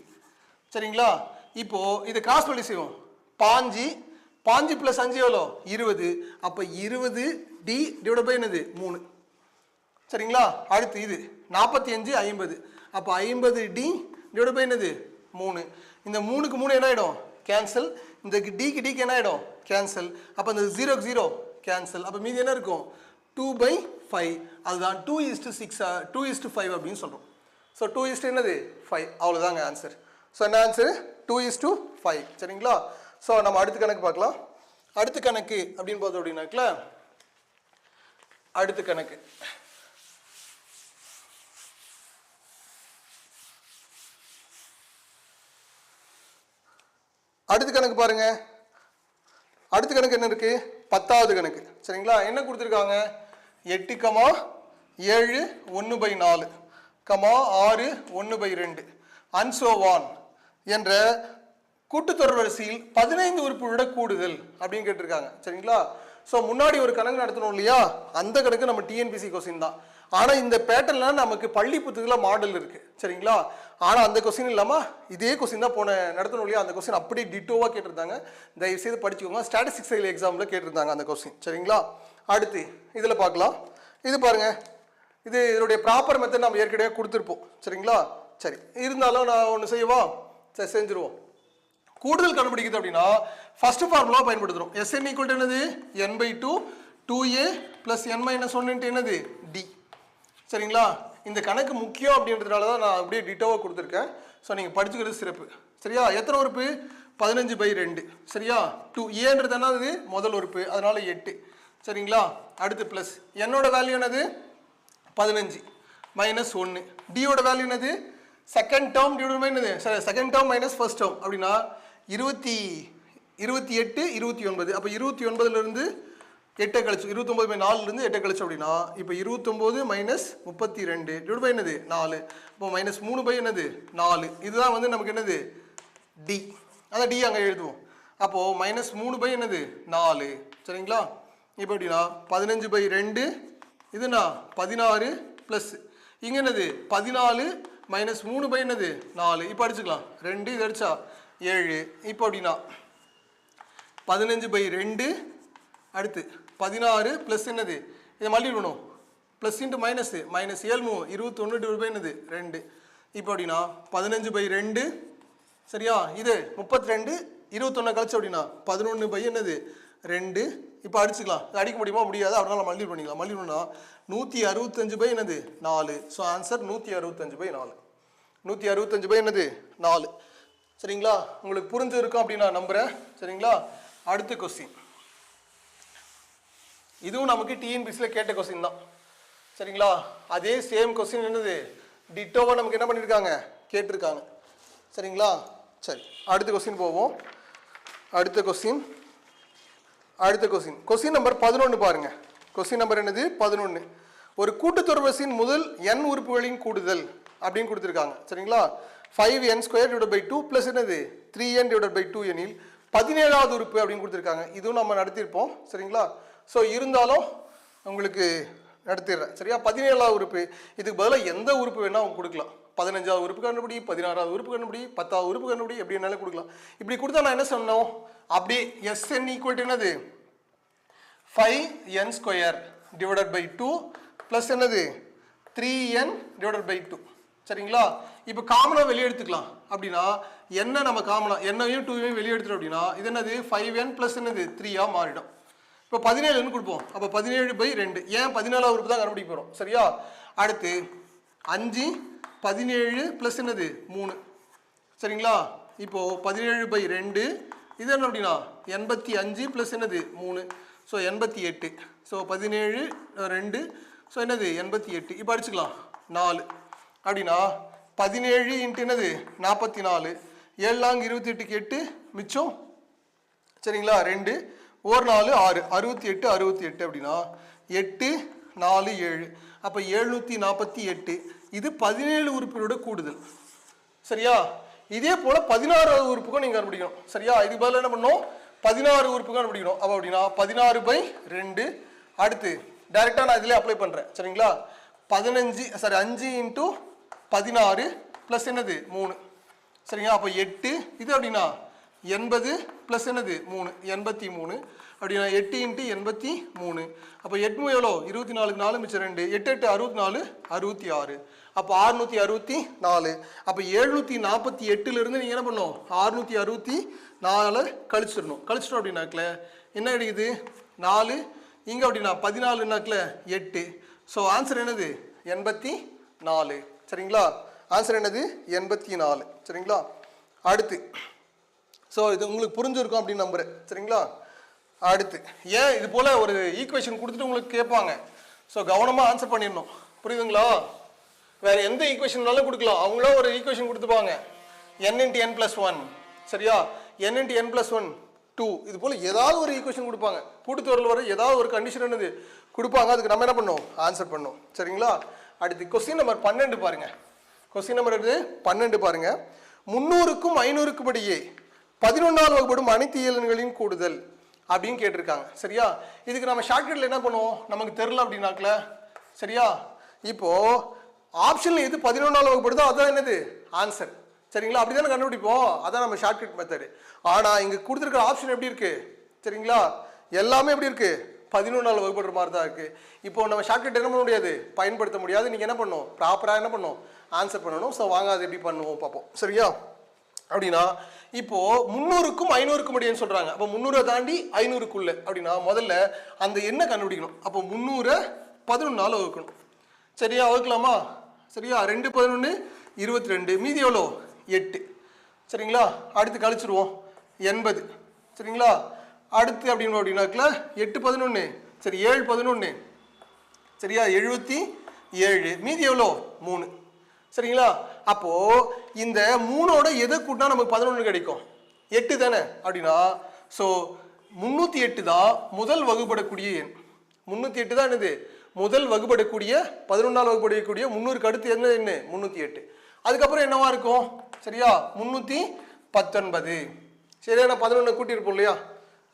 சரிங்களா. இப்போ இதை கிராஸ் மல்டிப்ளை செய்வோம். 5 பிளஸ் 5 எவ்வளோ 20. அப்போ 20d டிவைட் பை என்னது 3 சரிங்களா. அடுத்து இது 45 50. அப்போ 50d டிவைட் பை என்னது 3. இந்த 3க்கு 3 என்ன ஆகிடும்? கேன்சல். இந்த டிக்கு டிக்கு என்ன ஆகிடும்? கேன்சல். அப்போ இந்த 0க்கு 0 கேன்சல். அப்போ மீதி என்ன இருக்கும்? 2/5. அதுதான் 2:6 2:5 அப்படின்னு சொல்கிறோம். ஸோ 2 என்னது 5 அவ்வளோதாங்க ஆன்சர். ஸோ என்ன ஆன்சர்? 2:5 சரிங்களா. ஸோ நம்ம அடுத்த கணக்கு பார்க்கலாம். அடுத்த கணக்கு அப்படின்னு பார்த்தோம் அப்படின்னாக்கல அடுத்த கணக்கு பாருங்க. அடுத்த கணக்கு என்ன இருக்கு? 10வது கணக்கு சரிங்களா. என்ன கொடுத்துருக்காங்க? 8,7 1/4 6 1/2 அண்ட் சோ ஆன் என்ற கூட்டுத்தொடர் வரிசையில் 15 உறுப்புகளோட கூடுதல் அப்படின்னு கேட்டிருக்காங்க சரிங்களா. ஸோ முன்னாடி ஒரு கணக்கு நடத்தணும் இல்லையா, அந்த கணக்கு நம்ம டிஎன்பிசி கொஸ்டின் தான். ஆனால் இந்த பேட்டர்ன்லாம் நமக்கு பள்ளி புத்தகத்தில் மாடல் இருக்கு சரிங்களா. ஆனால் அந்த கொஸ்டின் இல்லாமல் இதே கொஸ்டின் தான் நடத்தணும் இல்லையா, அந்த கொஸ்டின் அப்படியே டிட்டோவாக கேட்டிருந்தாங்க. தயவு செய்து படிச்சுக்கோங்க. ஸ்டாட்டிஸ்டிக்ஸ் எக்ஸாமில் கேட்டிருந்தாங்க அந்த கொஸ்டின் சரிங்களா. அடுத்து இதில் பார்க்கலாம். இது பாருங்க, இதனுடைய ப்ராப்பர் மெத்தட் நம்ம ஏற்கனவே கொடுத்துருப்போம் சரிங்களா. சரி, இருந்தாலும் நான் ஒன்று செய்யவா? சரி, செஞ்சுருவோம். கூடுதல் கண்டுபிடிக்குது அப்படின்னா ஃபர்ஸ்ட் ஃபார்முலா பயன்படுத்துகிறோம். Sn ஈக்குவல் என்னது n/2 2a + n - 1 என்னது d சரிங்களா. இந்த கணக்கு முக்கியம் அப்படின்றதுனால தான் நான் அப்படியே டிட்டோவாக கொடுத்துருக்கேன். ஸோ நீங்கள் படிச்சுக்கிறது சிறப்பு சரியா. எத்தனை உறுப்பு? 15/2 சரியா. 2a என்னது முதல் உறுப்பு, அதனால 8 சரிங்களா. அடுத்து ப்ளஸ் என்னோட வேல்யூ என்னது 15 - 1 டியோட வேல்யூ என்னது செகண்ட் டேர்ம் டிவைட் பை என்னது second term minus first term அப்படின்னா 28 29. அப்போ 29லேருந்து 8 கழிச்சு 29/4லேருந்து 8 கழிச்சு அப்படின்னா இப்போ 29 - 32 டிவைட் பை என்னது 4. இப்போ -3 என்னது 4. இதுதான் வந்து நமக்கு என்னது டி. அதான் டி அங்கே எழுதுவோம். அப்போது -3 என்னது 4 சரிங்களா. இப்போ எப்படின்னா 15/2 இதுனா 16 ப்ளஸ் இங்கே என்னது 14 -3 என்னது 4. இப்போ அடிச்சுக்கலாம் 2 இது அடிச்சா 7. இப்போ அப்படின்னா 15/2 அடுத்து 16 ப்ளஸ் என்னது இதை multiple plus into minus -7 21 divide by என்னது 2. இப்போ அப்படின்னா 15/2 சரியா. இது 32 21 கழிச்சு அப்படின்னா 11 என்னது 2. இப்போ அடிச்சுக்கலாம். அடிக்க முடியுமா? முடியாது. அதனால மல்டிபிள் பண்ணிக்கலாம். மல்டிபிள்னா 165 என்னது 4. So answer 165/4. 165 என்னது 4 சரிங்களா. உங்களுக்கு புரிஞ்சிருக்கும் அப்படின்னு நான் நம்புகிறேன் சரிங்களா. அடுத்த கொஸ்டின் இதுவும் நமக்கு டிஎன்பிசியில் கேட்ட கொஸ்டின் தான் சரிங்களா. அதே சேம் கொஸ்டின் என்னது டிட்டோவாக நமக்கு என்ன பண்ணியிருக்காங்க கேட்டிருக்காங்க சரிங்களா. சரி, அடுத்த கொஸ்டின் போவோம். அடுத்த கொஸ்டின் நம்பர் 11 பாருங்க. கொஸ்டின் நம்பர் என்னது 11. ஒரு கூட்டுத்தொடர் வரிசையின் முதல் n உறுப்புகளின் கூடுதல் அப்படின்னு கொடுத்துருக்காங்க சரிங்களா. 5n² / 2 ப்ளஸ் என்னது 3n / 2 எனில் 17வது உறுப்பு அப்படின்னு கொடுத்துருக்காங்க. இதுவும் நம்ம நடத்தியிருப்போம் சரிங்களா. ஸோ இருந்தாலும் உங்களுக்கு நடத்திடுறேன் சரியா. 17வது உறுப்பு இதுக்கு பதிலாக எந்த உறுப்பு வேணால் அவங்க கொடுக்கலாம். 15வது உறுப்பு கண்டுபிடி, 16வது உறுப்பு கண்டுபிடி, 10வது உறுப்பு கண்டுபிடி, எப்படி என்னாலும் கொடுக்கலாம். இப்படி கொடுத்தா நான் என்ன சொன்னோம்? அப்படியே Sn ஈக்குவல் என்னது 5n² டிவைடட் பை 2 ப்ளஸ் என்னது 3n டிவைடட் பை 2 சரிங்களா. இப்போ காமனாக வெளியே எடுத்துக்கலாம். அப்படின்னா என்ன நம்ம காமனாக என்னையும் 2வையும் வெளியே எடுத்துட்டோம் அப்படின்னா இது என்னது 5n ப்ளஸ் என்னது 3ஆக மாறிடும். இப்போ 17ன்னு கொடுப்போம். அப்போ 17/2 ஏன் 14வது உறுப்பு தான் கண்டுபிடிக்க போகிறோம் சரியா. அடுத்து 5 17 ப்ளஸ் என்னது 3 சரிங்களா. இப்போது 17/2 இது என்ன அப்படின்னா 85 ப்ளஸ் என்னது 3 ஸோ 88. ஸோ 17 2 ஸோ என்னது 88. இப்போ அடிச்சுக்கலாம் 4. அப்படின்னா 17 இன்ட்டு என்னது 44, 7 லாங் 28க்கு 8 மிச்சம் சரிங்களா 2 ஒரு 4 6 68 68 அப்படின்னா 8 4 7 அப்போ 748. இது 17 உறுப்பினரோட கூடுதல். சரியா? இதே போல 16வது உறுப்புக்கும் நீங்க கண்டுபிடிக்கணும். சரியா? இதுக்கு பதிலா என்ன பண்ணணும்? 16 உறுப்புக்கும் கண்டுபிடிக்கணும். அப்போ அப்படின்னா 16/2. அடுத்து டைரக்டா நான் இதுலயே அப்ளை பண்றேன். சரிங்களா? 5 இன்ட்டு 16 பிளஸ் என்னது 3. சரிங்களா? அப்போ 8. இது அப்படின்னா 80 பிளஸ் என்னது 3 83 அப்படின்னா 8 இன்ட்டு 83. அப்போ 8 எவ்வளோ 24 4 மிச்சம் 2 8 8 64 66. அப்போ 664. அப்போ 748 இருந்து நீங்க என்ன பண்ணணும் 664 கழிச்சிடணும். கழிச்சிட்டோம் அப்படின்னாக்கல என்ன கிடைக்குது 4. இங்க அப்படின்னா 14னாக்கல 8. ஸோ ஆன்சர் என்னது 84. சரிங்களா? ஆன்சர் என்னது 84. சரிங்களா? அடுத்து ஸோ இது உங்களுக்கு புரிஞ்சிருக்கும் அப்படின்னு நம்புறேன். சரிங்களா? அடுத்து ஏன் இது போல ஒரு ஈக்குவேஷன் கொடுத்துட்டு உங்களுக்கு கேட்பாங்க. ஸோ கவனமாக ஆன்சர் பண்ணிடணும். புரியுதுங்களா? வேற எந்த ஈக்குவேஷன்னாலும் கொடுக்கலாம். அவங்களும் ஒரு ஈக்குவேஷன் கொடுத்துப்பாங்க n × n+1. சரியா? n × n+1 2. இது போல ஏதாவது ஒரு ஈக்குவேஷன் கொடுப்பாங்க. கூட்டுத்தொடரில் வர ஏதாவது ஒரு கண்டிஷன் என்னது கொடுப்பாங்க. அதுக்கு நம்ம என்ன பண்ணணும் ஆன்சர் பண்ணணும். சரிங்களா? அடுத்து கொஸ்டின் நம்பர் 12 பாருங்க. கொஸ்டின் நம்பர் 12 பாருங்க. 300க்கும் 500க்கும் இடையே 11ஆல் வகுப்படும் அனைத்து இயலன்களின் கூடுதல் அப்படின்னு கேட்டிருக்காங்க. சரியா? இதுக்கு நம்ம ஷார்ட்கட்ல என்ன பண்ணுவோம் நமக்கு தெரியல அப்படின்னாக்கல. சரியா? இப்போ ஆப்ஷன்ல எது 11ஆல் வகுப்படுதோ அதான் என்னது ஆன்சர். சரிங்களா? அப்படிதானே கண்டுபிடிப்போம். அதான் நம்ம ஷார்ட்கட் மெத்தட். ஆனா இங்க கொடுத்துருக்கிற ஆப்ஷன் எப்படி இருக்கு? சரிங்களா? எல்லாமே எப்படி இருக்கு 11ஆல் வகுப்படுற மாதிரி தான் இருக்கு. இப்போ நம்ம ஷார்ட்கட் என்ன பண்ண முடியாது பயன்படுத்த முடியாது. நீங்க என்ன பண்ணணும் ப்ராப்பரா என்ன பண்ணணும் ஆன்சர் பண்ணணும். ஸோ வாங்க அது எப்படி பண்ணுவோம் பார்ப்போம். சரியா? அப்படின்னா இப்போ 300க்கும் 500க்கும் இடையே சொல்றாங்க. அப்போ 300 தாண்டி 500க்குள்ள அப்படின்னா முதல்ல அந்த எண்ணை கண்டுபிடிக்கணும். அப்போ 300 11ஆல் வகுக்கணும். சரியா? வகுக்கலாமா? சரியா? 2 11 22. மீதி எவ்வளோ 8. சரிங்களா? அடுத்து கழிச்சிருவோம் 80. சரிங்களா? அடுத்து அப்படின்னாக்கல 8 11 சரி 7 11 சரியா 77. மீதி எவ்வளோ 3. சரிங்களா? அப்போ இந்த 3ஓட எதை கூட்டினா நமக்கு 11 கிடைக்கும் 8 தானே அப்படின்னா ஸோ 308 தான் முதல் வகுப்படக்கூடிய எண். 308 தான் என்னது முதல் வகுப்படக்கூடிய 11ஆல் வகுப்படக்கூடிய 300க்கு அடுத்து என்ன எண்ணு 308. அதுக்கப்புறம் என்னவா இருக்கும்? சரியா? 319. சரியா? நான் 11 கூட்டியிருப்போம் இல்லையா?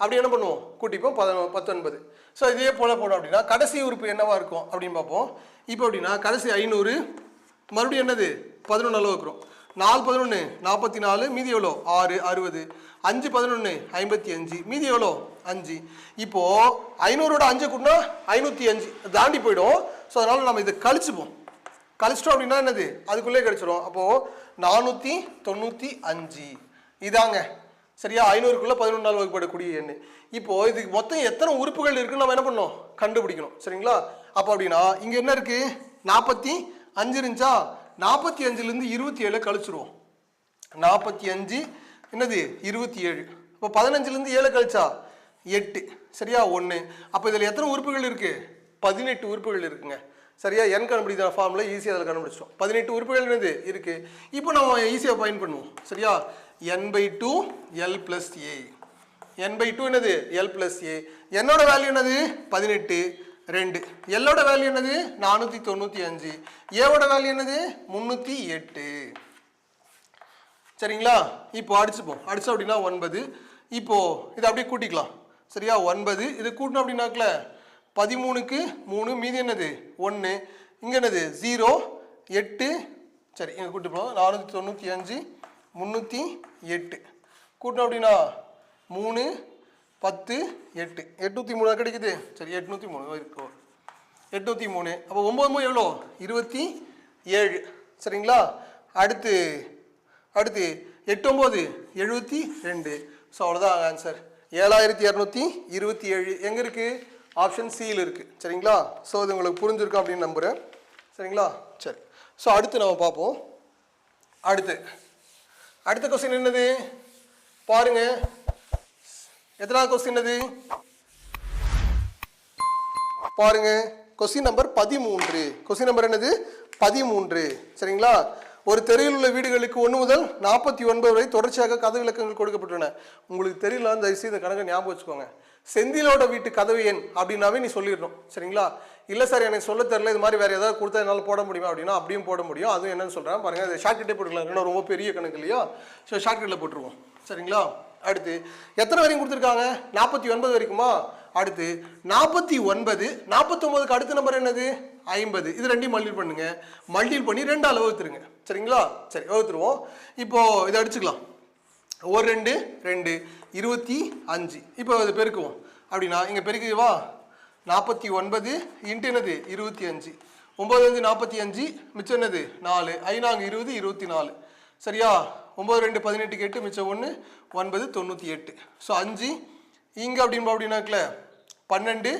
அப்படி என்ன பண்ணுவோம் கூட்டிப்போம் 19. ஸோ இதே போல போனோம் அப்படின்னா கடைசி உறுப்பு என்னவா இருக்கும் அப்படின்னு பார்ப்போம். இப்போ அப்படின்னா கடைசி 500 மறுபடியும் என்னது 11ஆல் வகுக்கிறோம். 4 11 44. மீதி எவ்வளோ 6 60. 5 11 55. மீதி எவ்வளோ 5. இப்போ 500ஓட 5 கூட்டினா 505 தாண்டி போயிடும். ஸோ அதனால நம்ம இதை கழிச்சுப்போம். கழிச்சிட்டோம் அப்படின்னா என்னது அதுக்குள்ளே கிடைச்சிடும். அப்போ 495 இதாங்க. சரியா? 500க்குள்ள 11ஆல் வகுப்படக்கூடிய எண். இப்போ இதுக்கு மொத்தம் எத்தனை உறுப்புகள் இருக்குன்னு நம்ம என்ன பண்ணணும் கண்டுபிடிக்கணும். சரிங்களா? அப்போ அப்படின்னா இங்க என்ன இருக்கு 45 இருந்துச்சா 45லேருந்து 27 கழிச்சிருவோம். 45 என்னது 27. இப்போ 15லேருந்து 7 கழிச்சா 8. சரியா? 1. அப்போ இதில் எத்தனை உறுப்புகள் இருக்கு 18 உறுப்புகள் இருக்குங்க. சரியா? என் கண்டுபிடிக்கிற ஃபார்முலா ஈஸியாக அதில் கண்டுபிடிச்சிட்டோம். 18 உறுப்புகள் என்னது இருக்கு. இப்போ நம்ம ஈஸியாக பயன் பண்ணுவோம். சரியா? n/2 l + a. n/2 என்னது l + a. என்னோட வேல்யூ என்னது 18 2. எல்லோட வேல்யூ என்னது 495. ஏவோட வேல்யூ என்னது 308. சரிங்களா? இப்போ அடிச்சுப்போம். அடிச்சோம் அப்படின்னா 9. இப்போ இதை அப்படியே கூட்டிக்கலாம். சரியா? 9 இது கூட்டணும் அப்படின்னாக்கல 13க்கு 3 மீதி என்னது 1. இங்க என்னது 0 8. சரி இங்க கூட்டிப்போம் 495 308 கூட்டணும் அப்படின்னா 3 10 8 803 கிடைக்குது. சரி 803 இருக்கும் 803. அப்போ 9 எவ்வளோ 27. சரிங்களா? அடுத்து 8 9 72. ஸோ அவ்வளோதான் ஆன்சர் 7227 எங்கே இருக்குது ஆப்ஷன் சியில் இருக்குது. சரிங்களா? ஸோ இது உங்களுக்கு புரிஞ்சிருக்கும் அப்படின்னு நம்புகிறேன். சரிங்களா? சரி. ஸோ அடுத்து நம்ம பார்ப்போம். அடுத்த கொஸ்டின் என்னது பாருங்க. எத்தனாவது கொஸ்டின் அது பாருங்க. Question number 13. கொஸ்டின் நம்பர் என்னது 13. சரிங்களா? ஒரு தெருவில் உள்ள வீடுகளுக்கு 1 முதல் 49 வரை தொடர்ச்சியாக கதவு இலக்கங்கள் கொடுக்கப்பட்டுள்ளன. உங்களுக்கு தெரியல, தயவுசெய்து இந்த கணக்கை ஞாபகம் வச்சுக்கோங்க. செந்திலோட வீட்டு கதவு எண் அப்படின்னாவே நீ சொல்லிடணும். சரிங்களா? இல்லை சார் எனக்கு சொல்ல தெரியல, இது மாதிரி வேறு ஏதாவது கொடுத்தா என்னால் போட முடியுமா அப்படின்னா அப்படியும் போட முடியும். அதுவும் என்னன்னு சொல்கிறேன் பாருங்கள், இது ஷார்ட்கட்டே போட்டுக்கலாம். ஏன்னா ரொம்ப பெரிய கணக்கு இல்லையா? ஸோ ஷார்ட்கட்டில் போட்டுருவோம். சரிங்களா? அடுத்து எத்தனை வரைக்கும் கொடுத்துருக்காங்க? 49 வரைக்குமா? அடுத்து 49, 49க்கு அடுத்த நம்பர் என்னது? 50. இது ரெண்டையும் மல்டிபிள் பண்ணுங்க. மல்டிபிள் பண்ணி 2ஆல் வகுத்துருங்க. சரிங்களா? சரி, வகுத்துருவோம். இப்போ இதை அடிச்சுக்கலாம். 1 2 2 25. இப்போ அது பெருக்குவோம். அப்படின்னா இங்கே பெருக்குவா 49 இன்ட்டு என்னது 25. 9 5 45, மிச்சம் என்னது 4. 5 20 24. சரியா? 9 2 18 8, மிச்சம் 1 9 98. ஸோ 5 இங்கே அப்படின்னாக்கல 12,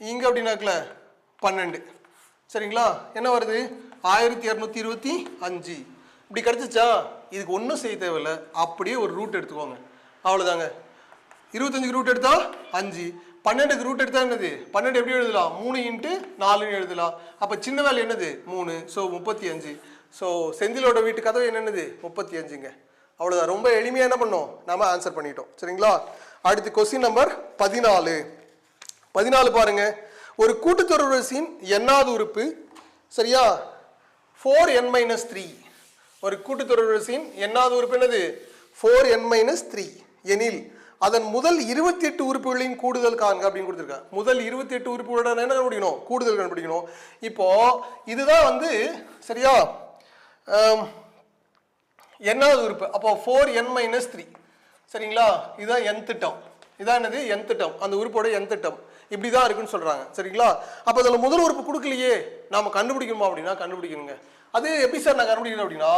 இங்கே அப்படின்னாக்கல 12. சரிங்களா? என்ன வருது? 1225. இப்படி கிடச்சிச்சா? இதுக்கு ஒன்றும் செய்ய தேவையில்லை, அப்படியே ஒரு ரூட் எடுத்துக்கோங்க. அவ்வளோதாங்க. 25க்கு ரூட் எடுத்தா 5, 12க்கு ரூட் எடுத்தா என்னது? 12 எப்படி எழுதலாம்? 3 இன்ட்டு 4 எழுதலாம். அப்போ சின்ன வேலை என்னது? 3. ஸோ 35. ஸோ செந்திலோட வீட்டு கதவு என்னது? 35ங்க. அவ்வளோதான். ரொம்ப எளிமையாக என்ன பண்ணோம்? நம்ம ஆன்சர் பண்ணிட்டோம். சரிங்களா? அடுத்து கொஸ்டின் நம்பர் 14. 14 பாருங்க. ஒரு கூட்டுத்தொடர்வரிசையின் எண்ணாவது உறுப்பு, சரியா, 4n-3. ஒரு கூட்டுத்தொடர்வரிசையின் எண்ணாவது உறுப்பு என்னது? 4n-3 எனில் அதன் முதல் 28 உறுப்புகளின் கூடுதல் காண்க அப்படின்னு கொடுத்துருக்காங்க. முதல் 28 உறுப்புகளுடன் என்ன கண்டுபிடிக்கணும்? கூடுதல் கண்டுபிடிக்கணும். இப்போ இதுதான் வந்து சரியா எண்ணாவது உறுப்பு. அப்போ 4n-3. சரிங்களா? இதுதான் nth டேர்ம். இதான் என்னது? nth term. அந்த உறுப்போட nth டேர்ம் இப்படி தான் இருக்குன்னு சொல்றாங்க. சரிங்களா? அப்போ அதில் முதல் உறுப்பு கொடுக்கலையே, நாம கண்டுபிடிக்கணுமா அப்படின்னா கண்டுபிடிக்கணுங்க. அது எப்படி சார் நான் கண்டுபிடிக்கணும் அப்படின்னா,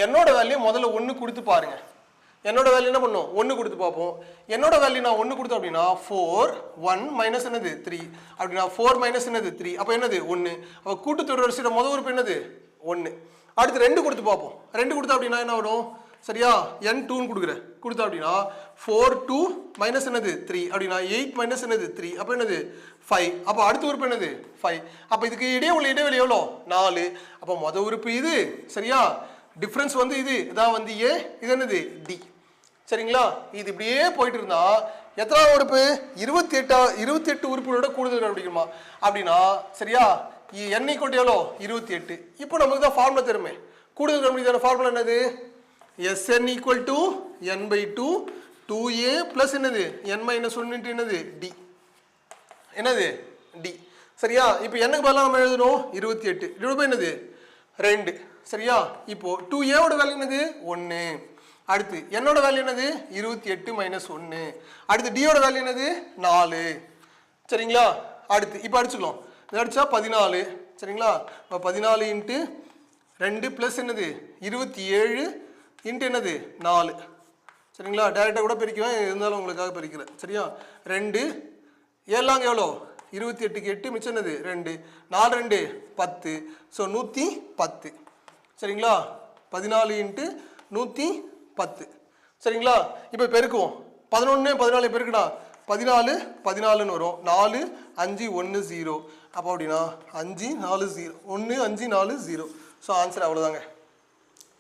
என்னோட வேல்யூ முதல்ல 1 கொடுத்து பாருங்க. என்னோட வேல்யூ என்ன பண்ணும்? 1 கொடுத்து பார்ப்போம். என்னோட வேல்யூ நான் 1 கொடுத்தேன் அப்படின்னா 4 1 மைனஸ் என்னது 3 அப்படின்னா 4 மைனஸ் என்னது 3. அப்போ என்னது? 1. அப்போ கூட்டுத்தொடர்வரிசையோட முதல் உறுப்பு என்னது? 1. அடுத்து 2 கொடுத்து பார்ப்போம். 2 கொடுத்தா அப்படின்னா என்ன வரும்? சரியா? n2ன்னு கொடுக்குறேன். கொடுத்தா அப்படின்னா 4 2 மைனஸ் என்னது 3 அப்படின்னா 8 மைனஸ் என்னது 3. அப்போ என்னது? 5. அப்போ அடுத்த உறுப்பு என்னது? 5. அப்போ இதுக்கு இடையே உள்ள இடைவெளி எவ்வளோ? 4. அப்போ முதல் உறுப்பு இது. சரியா? டிஃப்ரென்ஸ் வந்து இது. இதான் வந்து ஏ, இது என்னது? டி. சரிங்களா? இது இப்படியே போயிட்டு இருந்தா எத்தனாவது உறுப்பு? 28 உறுப்புகளோட கூடுதல் கண்டுபிடிக்கணுமா அப்படின்னா, சரியா, n ஈக்குவல் எவ்வளோ? 28. இப்போ நமக்கு தான் ஃபார்முலா தெரியுமே. கூடுதல் கண்டுபிடிக்கிற ஃபார்முலா என்னது? Sn equal to n/2 2a plus என்னது? n-1 இன்ட்டு என்னது? டி. என்னது? டி. சரியா? இப்போ என்னக்கு பதிலாக நம்ம எழுதணும் 28 டிவைட் பை என்னது? 2. சரியா? இப்போ 2a ஓட வேல்யூ என்னது? 1. அடுத்து என்னோட வேல்யூ என்னது? 28 மைனஸ் 1. அடுத்து டியோட வேல்யூ என்னது? 4. சரிங்களா? அடுத்து இப்போ அடிச்சுக்கலாம். இது அடிச்சா 14. சரிங்களா? இப்போ 14 இன்ட்டு 2 பிளஸ் என்னது? 27 இன்ட்டு என்னது? 4. சரிங்களா? டேரெக்டாக கூட பிரிக்குவேன், இருந்தாலும் உங்களுக்காக பிரிக்கிறேன். சரியா? 2 7 எவ்வளோ? 28க்கு 8, மிச்சம் என்னது? 2. 4 2 10. ஸோ 110. சரிங்களா? 14 இன்ட்டு 110. சரிங்களா? இப்போ பெருக்குவோம். 11 14 பெருக்குடா 14 14ன்னு வரும். 4 5 1 0. அப்போ அப்படின்னா 5 4 0 1 5 4 0. ஸோ ஆன்சர் அவ்வளோதாங்க.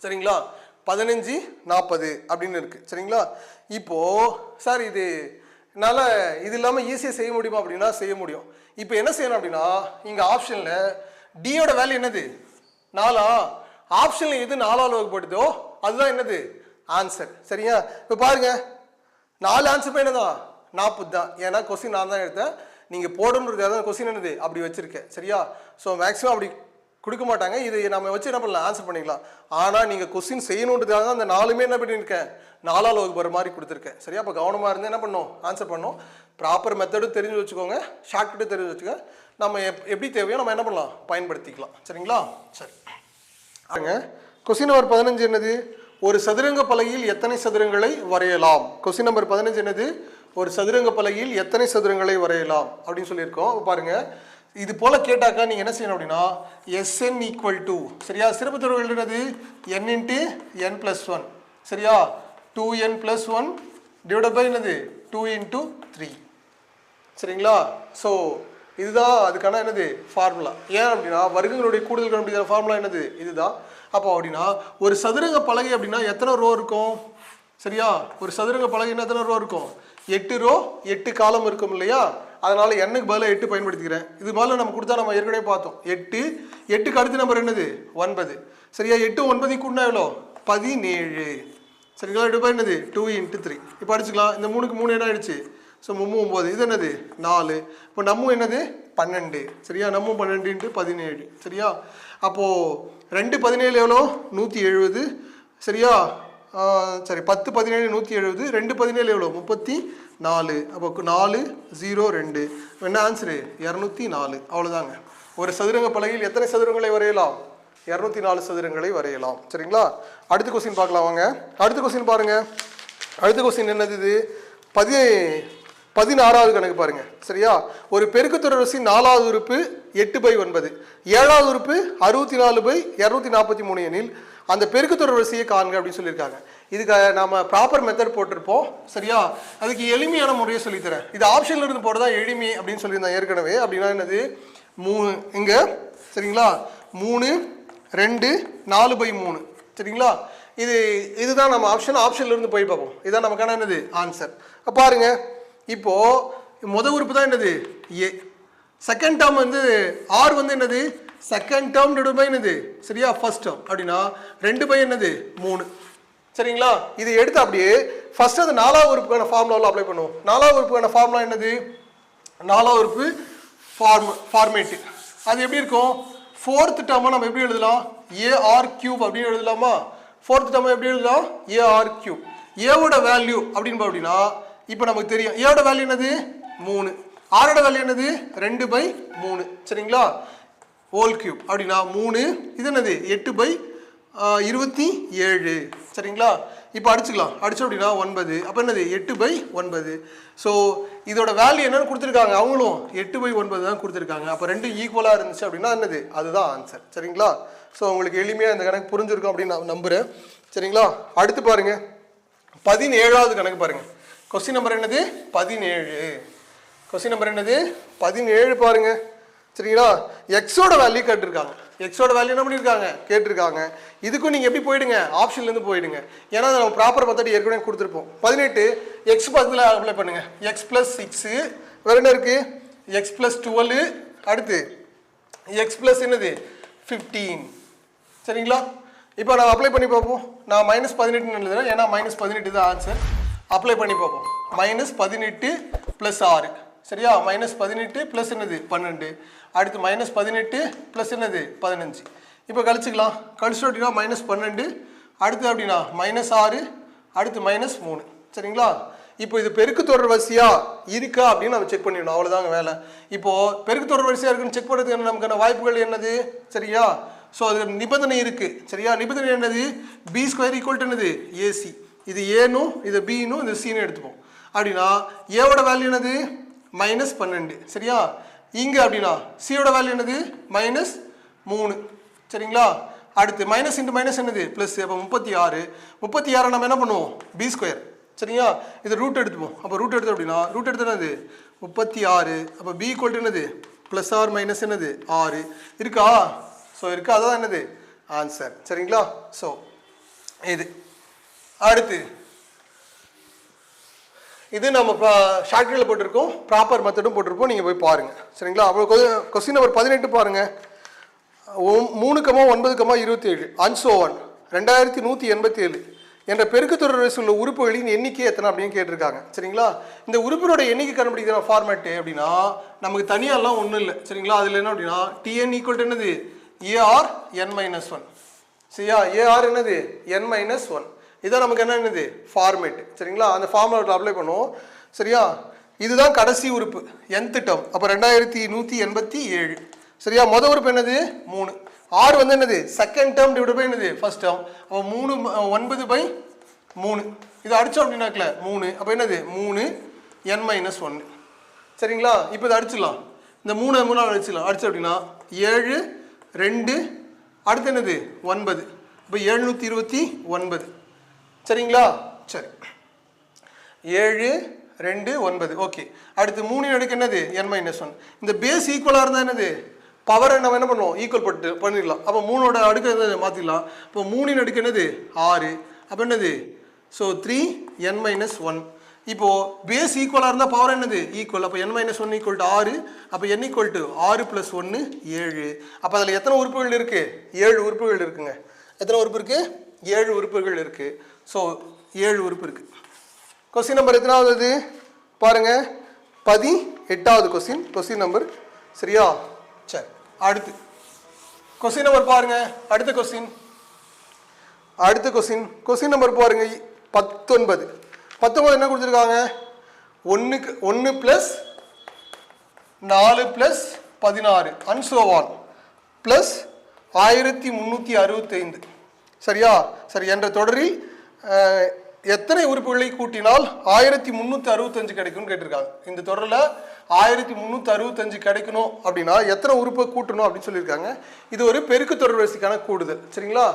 சரிங்களா? 15 40 அப்படின்னு இருக்கு. சரிங்களா? இப்போ சார் இது என்னால் இது இல்லாமல் ஈஸியாக செய்ய முடியுமா அப்படின்னா செய்ய முடியும். இப்போ என்ன செய்யணும் அப்படின்னா, இங்கே ஆப்ஷனில் டியோட வேல்யூ என்னது? 4. ஆப்ஷனில் எது 4ஆல் வகுப்படுதோ அதுதான் என்னது? ஆன்சர். சரியா? இப்போ பாருங்க, 4 ஆன்சர் என்னதான்? 40 தான். ஏன்னா கொஸ்டின் நான் தான் எடுத்தேன். நீங்கள் போடணுன்றதுக்காக கொஸ்டின் என்னது அப்படி வச்சிருக்கேன். சரியா? ஸோ மேக்ஸிமம் அப்படி கொடுக்க மாட்டாங்க. இது நம்ம வச்சு என்ன பண்ணலாம்? ஆன்சர் பண்ணிக்கலாம். ஆனால் நீங்கள் கொஸ்டின் செய்யணுன்றதுக்காக தான் அந்த 4மே என்ன பண்ணியிருக்கேன்? 4ஆல் வகுப்படுற மாதிரி கொடுத்துருக்கேன். சரியா? அப்போ கவனமாக இருந்து என்ன பண்ணணும்? ஆன்சர் பண்ணணும். ப்ராப்பர் மெத்தடும் தெரிஞ்சு வச்சுக்கோங்க, ஷார்ட்கட்டும் தெரிஞ்சு வச்சுக்கோங்க. நம்ம எப்படி தேவையோ நம்ம என்ன பண்ணலாம்? பயன்படுத்திக்கலாம். சரிங்களா? சரி. கொஸ்டின் நம்பர் 15 என்னது? ஒரு சதுரங்க பலகையில் எத்தனை சதுரங்களை வரையலாம்? கொஸ்டின் நம்பர் 15 என்னது? ஒரு சதுரங்க பலகையில் எத்தனை சதுரங்களை வரையலாம் அப்படின்னு சொல்லியிருக்கோம். பாருங்க, இது போல கேட்டாக்கா நீங்க என்ன செய்யணும் அப்படின்னா Sn ஈக்குவல் டு, சரியா, சிறப்பு தொடர்கள் என்னது? n into n plus 1. சரியா? 2n பிளஸ் 1 டிவைட் பை என்னது? 2 இன்ட்டு 3. சரிங்களா? ஸோ இதுதான் அதுக்கான என்னது ஃபார்முலா. ஏன் அப்படின்னா வர்க்கங்களுடைய கூடுதல் கண்டுபிடிக்கிற ஃபார்முலா என்னது இதுதான். அப்போ அப்படின்னா ஒரு சதுரங்க பலகை அப்படின்னா எத்தனை ரோ இருக்கும்? சரியா, ஒரு சதுரங்க பலகைன்னா எத்தனை ரோ இருக்கும்? 8 ரோ 8 காலம் இருக்கும் இல்லையா? அதனால எண்ணுக்கு பதிலாக 8 பயன்படுத்திக்கிறேன். இது மேலே நம்ம கொடுத்தா நம்ம ஏற்கனவே பார்த்தோம். 8க்கு அடுத்த நம்பர் என்னது 9. சரியா, 8 9 கூட்டினா எவ்வளோ 17. சரிங்களா, இது என்னது 2 × 3. இப்போ அடிச்சுக்கலாம். இந்த 3க்கு 3 என்ன ஆயிடுச்சு? ஸோ 9. இது என்னது 4. இப்போ நம்ம என்னது 12. சரியா, நம்ம 12 × 17. சரியா, அப்போது 2 17 எவ்வளோ 170. சரியா, சரி 10 17 170. 2 17 எவ்வளோ 34. அப்போ 4 0 2 என்ன ஆன்சரு 204. அவ்வளோதாங்க. ஒரு சதுரங்க பலகையில் எத்தனை சதுரங்களை வரையலாம்? 204 சதுரங்களை வரையலாம். சரிங்களா, அடுத்த கொஸ்டின் பார்க்கலாம் வாங்க. அடுத்த கொஸ்டின் பாருங்க. அடுத்த கொஸ்டின் என்னது? இது 16வது கணக்கு பாருங்க. சரியா, ஒரு பெருக்குத்தொடர் வரிசை 4வது உறுப்பு 8/9, 7வது உறுப்பு 64/243 எனில் அந்த பெருக்குத்தொடர் வரிசையை காண்க அப்படின்னு சொல்லியிருக்காங்க. இதுக்கு நாம ப்ராப்பர் மெத்தட் போட்டிருப்போம். சரியா, அதுக்கு எளிமையான முறையை சொல்லித்தரேன். இது ஆப்ஷன்ல இருந்து போடுறதா எளிமை அப்படின்னு சொல்லியிருந்தேன் ஏற்கனவே. அப்படின்னா என்னது 3 இங்க. சரிங்களா, 3 2 4/3. சரிங்களா, இதுதான் நம்ம ஆப்ஷன்ல இருந்து போய் பார்ப்போம். இதுதான் நமக்கான என்னது ஆன்சர். பாருங்க, இப்போ முத உறுப்பு தான் என்னது ஏ. செகண்ட் டேர்ம் வந்து ஆர் வந்து என்னது செகண்ட் டேர்ம் டிவைடட் பை என்னது சரியா ஃபர்ஸ்ட் டேர்ம். அப்படின்னா 2 என்னது 3. சரிங்களா, இது எடுத்து அப்படியே ஃபர்ஸ்ட் அந்த 4வது உறுப்புக்கான ஃபார்முலாவில் அப்ளை பண்ணுவோம். 4வது உறுப்புக்கான ஃபார்முலா என்னது? 4வது உறுப்பு ஃபார்மேட். அது எப்படி இருக்கும்? 4th டேர்மை நம்ம எப்படி எழுதலாம்? AR³ அப்படின்னு எழுதலாமா? 4th டேர்மை எப்படி எழுதலாம்? AR³. ஏவோட வேல்யூ அப்படின்னு அப்படின்னா இப்போ நமக்கு தெரியும் ஏவோட வேல்யூ என்னது 3, ஆரோட வேல்யூ என்னது 2/3. சரிங்களா, ஹோல் கியூப் அப்படின்னா 3. இது என்னது 8/27. சரிங்களா, இப்போ அடிச்சுக்கலாம். அடிச்சோம் அப்படின்னா 9. அப்போ என்னது 8/9. ஸோ இதோட வேல்யூ என்னன்னு கொடுத்துருக்காங்க? அவங்களும் 8/9 தான் கொடுத்துருக்காங்க. அப்போ 2 ஈக்குவலாக இருந்துச்சு அப்படின்னா என்னது அதுதான் ஆன்சர். சரிங்களா, ஸோ உங்களுக்கு எளிமையாக இந்த கணக்கு புரிஞ்சிருக்கும் அப்படின்னு நான் நம்புகிறேன். சரிங்களா, அடுத்து பாருங்க 17வது கணக்கு பாருங்க. கொஸ்டின் நம்பர் என்னது 17. கொஸ்டின் நம்பர் என்னது 17 பாருங்க. சரிங்களா, எக்ஸோட வேல்யூ கேட்டிருக்காங்க. எக்ஸோட வேல்யூ என்ன பண்ணியிருக்காங்க கேட்டிருக்காங்க. இதுக்கும் நீங்கள் எப்படி போயிடுங்க ஆப்ஷன்லேருந்து போயிடுங்க. ஏன்னா நம்ம ப்ராப்பர் மெத்தட் ஏற்கனவே கொடுத்துருப்போம். 18 எக்ஸ் பதில் அப்ளை பண்ணுங்க. எக்ஸ் + 6 வேற என்ன இருக்கு? எக்ஸ் + 12. அடுத்து எக்ஸ் + என்னது 15. சரிங்களா, இப்போ நான் அப்ளை பண்ணி பார்ப்போம். நான் -18 எழுதுறேன் ஏன்னா -18 தான் ஆன்சர். அப்ளை பண்ணி பார்ப்போம். -18 + 6. சரியா, -18 + என்னது 12. அடுத்து -18 + என்னது 15. இப்போ கழிச்சுக்கலாம். கழிச்சோம் அப்படின்னா -12. அடுத்து அப்படின்னா -6. அடுத்து -3. சரிங்களா, இப்போ இது பெருக்குத்தொடர் வரிசையா இருக்கா அப்படின்னு நம்ம செக் பண்ணிடணும். அவ்வளோதாங்க வேலை. இப்போ பெருக்குத்தொடர் வரிசையா இருக்குன்னு செக் பண்ணுறதுக்கு நமக்கான வாய்ப்புகள் என்னது? சரியா, ஸோ அது நிபந்தனை இருக்கு. சரியா, நிபந்தனை என்னது? B² = என்னது AC. இது ஏனும் இது பின்னும் இது சீனும் எடுத்துப்போம். அப்படின்னா ஏவோட வேல்யூ என்னது -12. சரியா, இங்கே அப்படின்னா சியோட வேல்யூ என்னது -3. சரிங்களா, அடுத்து மைனஸ் இன்ட்டு மைனஸ் என்னது ப்ளஸ். அப்போ 36 நம்ம என்ன பண்ணுவோம் B². சரியா, இது ரூட் எடுத்துப்போம். அப்போ ரூட் எடுத்தோம் அப்படின்னா ரூட் எடுத்தோம் என்னது 36. அப்போ B = என்னது +or- என்னது 6 இருக்கா? ஸோ இருக்கா, அதான் என்னது ஆன்சர். சரிங்களா, ஸோ இது அடுத்து இது நம்ம ஷார்ட்கட்டில் போட்டிருக்கோம், ப்ராப்பர் மெத்தடும் போட்டிருப்போம். நீங்கள் போய் பாருங்கள். சரிங்களா, அப்போ கொஸ்டின் நம்பர் 18 பாருங்கள். 3,9,27 அன்சோவன் 2187 என்ற பெருக்குத்தொடர் வரிசையில் உள்ள உறுப்புகளின் எண்ணிக்கை எத்தனை அப்படின்னு கேட்டிருக்காங்க. சரிங்களா, இந்த உறுப்பினோட எண்ணிக்கை கண்டுபிடிக்கிற ஃபார்மேட்டு அப்படின்னா நமக்கு தனியாலாம் ஒன்றும் இல்லை. சரிங்களா, அதில் என்ன அப்படின்னா TN = என்னது AR(n-1). சரியா, AR என்னது n-1. இதான் நமக்கு என்னது ஃபார்மேட். சரிங்களா, அந்த ஃபார்முலாவில் அப்ளை பண்ணுவோம். சரியா, இதுதான் கடைசி உறுப்பு nth டேர்ம். அப்போ 2187. சரியா, மொதல் உறுப்பு என்னது 3. 6 வந்து என்னது செகண்ட் டேர்ம் டிவைட் பை என்னது ஃபர்ஸ்ட் டேர்ம். அப்போ 9/3. இது அடித்தோம் அப்படின்னாக்கல 3. அப்போ என்னது 3n-1. சரிங்களா, இப்போ இதை அடிச்சிடலாம். இந்த 3 அடிச்சிடலாம். அடிச்சோம் அப்படின்னா 7 2 அடுத்து என்னது 9. இப்போ 729. சரிங்களா, சரி 7 2 9. ஓகே, அடுத்து 3 அடுக்கு என்னது n-1. இந்த பேஸ் ஈக்குவலாக இருந்தால் என்னது பவரை நம்ம என்ன பண்ணுவோம் ஈக்குவல் பண்ணிடலாம். அப்போ 3ஓட அடுக்கு என்னது மாற்றிடலாம். இப்போ 3 அடுக்கு என்னது 6. அப்போ என்னது ஸோ 3n-1. இப்போது பேஸ் ஈக்குவலாக இருந்தால் பவர் என்னது ஈக்குவல். அப்போ n-1 ஈக்குவல் டு 6. அப்போ n ஈக்குவல் டு 6 + 1 7. அப்போ அதில் எத்தனை உறுப்புகள் இருக்குது 7 உறுப்புகள் இருக்குங்க. எத்தனை உறுப்பு இருக்குது 7 உறுப்புகள் இருக்குது. ஸோ 7 உறுப்பு இருக்குது. கொஸ்டின் நம்பர் எத்தனாவது பாருங்கள் 18வது கொஸ்டின் நம்பர் சரியா. சரி, அடுத்து கொஸ்டின் நம்பர் பாருங்க. அடுத்த கொஸ்டின் நம்பர் பாருங்க 19. என்ன கொடுத்துருக்காங்க 1 + 4 + 16 அண்ட் சோ ஆன் ப்ளஸ் 1365 சரியா. சரி, என்ற தொடரில் எத்தனை உறுப்புகளை கூட்டினால் 1365 கிடைக்கும்னு கேட்டிருக்காங்க. இந்த தொடரில் 1365 கிடைக்கணும் அப்படின்னா எத்தனை உறுப்பை கூட்டணும் அப்படின்னு சொல்லியிருக்காங்க. இது ஒரு பெருக்கு தொடர் வரிசைக்கான கூடுதல் சரிங்களா.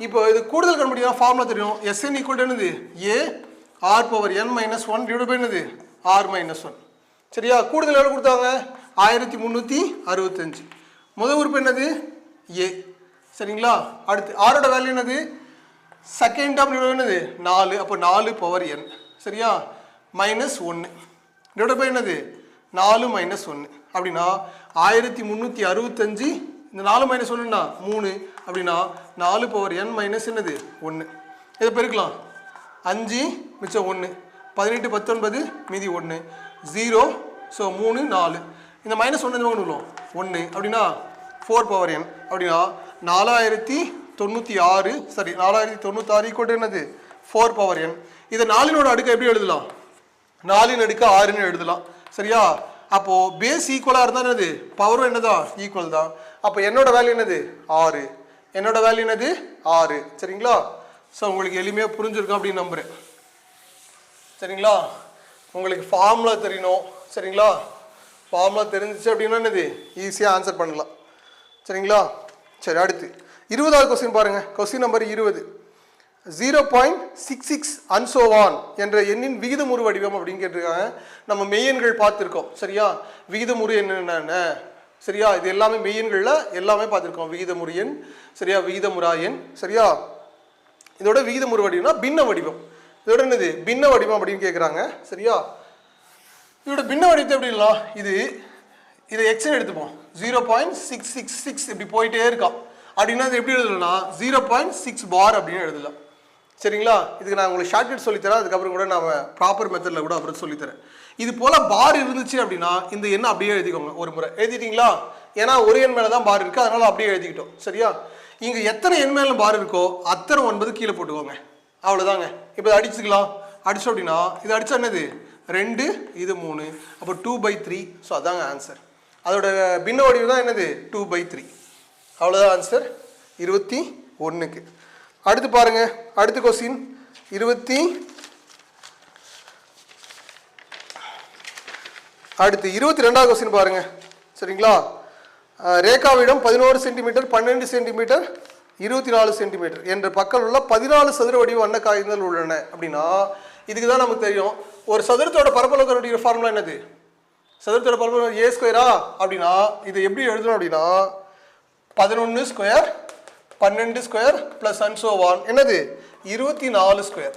இப்போ இது கூடுதல் கண்டுபிடிக்கலாம் ஃபார்முலா தெரியும். Sn ஈக்குவல் என்னது a r power n-1 divide by என்னது r-1 சரியா. கூடுதல் எவ்வளோ கொடுத்தாங்க 1365. முதல் உறுப்பு என்னது a சரிங்களா. அடுத்து ஆரோட வேல்யூ என்னது செகண்ட் டேர்ம் என்னது 4. அப்போ 4 பவர் n சரியா -1 டிவைட் பை என்னது 4 - 1 அப்படின்னா 1365. இந்த 4 - 1ன்னா 3 அப்படின்னா 4 பவர் n மைனஸ் என்னது 1. இதை பெருக்கலாம் 5 மிச்சம் 1 18 19 மீதி 1 0. ஸோ 3 4 இந்த -1 கொண்டு விடுவோம் 1 அப்படின்னா 4 பவர் n அப்படின்னா 4096 சரி 4096 ஈக்குவல் என்னது 4 பவர் n. இதை 4னோட அடுக்கு எப்படி எழுதலாம் 4 அடுக்கு 6ன்னு எழுதலாம் சரியா. அப்போ பேஸ் ஈக்குவலாக இருந்தால் என்னது பவரும் என்னதான் ஈக்குவல் தான். அப்போ என்னோட வேல்யூ என்னது 6. என்னோட வேல்யூ என்னது 6 சரிங்களா. ஸோ உங்களுக்கு எளிமையாக புரிஞ்சிருக்கும் அப்படின்னு நம்புகிறேன் சரிங்களா. உங்களுக்கு ஃபார்முலா தெரியணும் சரிங்களா. ஃபார்முலா தெரிஞ்சிச்சு அப்படின்னா என்னது ஈஸியாக ஆன்சர் பண்ணலாம் சரிங்களா. சரி, அடுத்து 20வது கொஸ்டின் பாருங்கள். Question number 20 0.66 and so on என்ற எண்ணின் விகிதமுறு வடிவம் அப்படின்னு கேட்டிருக்காங்க. நம்ம மெய்யெண்கள் பார்த்துருக்கோம் சரியா. விகிதமுறு என்னென்ன சரியா, இது எல்லாமே மெய்யெண்களில் எல்லாமே பார்த்துருக்கோம். விகிதமுறு எண் சரியா, விகிதமுறா எண் சரியா. இதோட விகிதமுறு வடிவம்னா பின்ன வடிவம். இதோட என்னது பின்ன வடிவம் அப்படின்னு கேட்குறாங்க சரியா. இதோட பின்ன வடிவத்தை எப்படி இல்லைனா இதை எக்ஸ்ன்னு எடுத்துப்போம் 0.666 இப்படி போயிட்டே இருக்கான் அப்படின்னா அது எப்படி எழுதலாம்னா 0.6 பார் அப்படின்னு எழுதலாம் சரிங்களா. இதுக்கு நான் உங்களுக்கு ஷார்ட்கட் சொல்லித்தரேன். அதுக்கப்புறம் கூட நான் ப்ராப்பர் மெத்தடில் கூட அப்புறம் சொல்லித்தரேன். இது போல் பார் இருந்துச்சு அப்படின்னா இந்த எண்ணை அப்படியே எழுதிக்கோங்க. ஒரு முறை எழுதிட்டீங்களா, ஏன்னா ஒரு எண் மேலே தான் பார் இருக்குது அதனால் அப்படியே எழுதிக்கிட்டோம் சரியா. இங்கே எத்தனை எண் மேலே பார் இருக்கோ அத்தனை 9 கீழே போட்டுக்கோங்க அவ்வளோதாங்க. இப்போ இதை அடிச்சுக்கலாம். அடிச்சோம் அப்படின்னா இது அடித்தா என்னது 2 இது 3 அப்போ 2/3. ஸோ அதாங்க ஆன்சர். அதோட பின்ன வடிவு தான் என்னது 2/3. அவ்வளோதான் ஆன்சர் 21க்கு. அடுத்து பாருங்க. அடுத்த கொஸ்டின் 22வது கொஸ்டின் பாருங்க சரிங்களா. ரேகாவிடம் 11 சென்டிமீட்டர் 12 சென்டிமீட்டர் 24 சென்டிமீட்டர் என்ற பக்கம் உள்ள 14 சதுர வடிவ வண்ண காகிதங்கள் உள்ளன அப்படின்னா இதுக்கு தான் நமக்கு தெரியும். ஒரு சதுரத்தோட பரப்பளவுடைய ஃபார்முலா என்னது சதுரத்தோட பரப்பளவு a ஸ்கொயரா அப்படின்னா இதை எப்படி எழுதணும் அப்படின்னா 11 square 12 square plus and so on என்னது 24 ஸ்கொயர்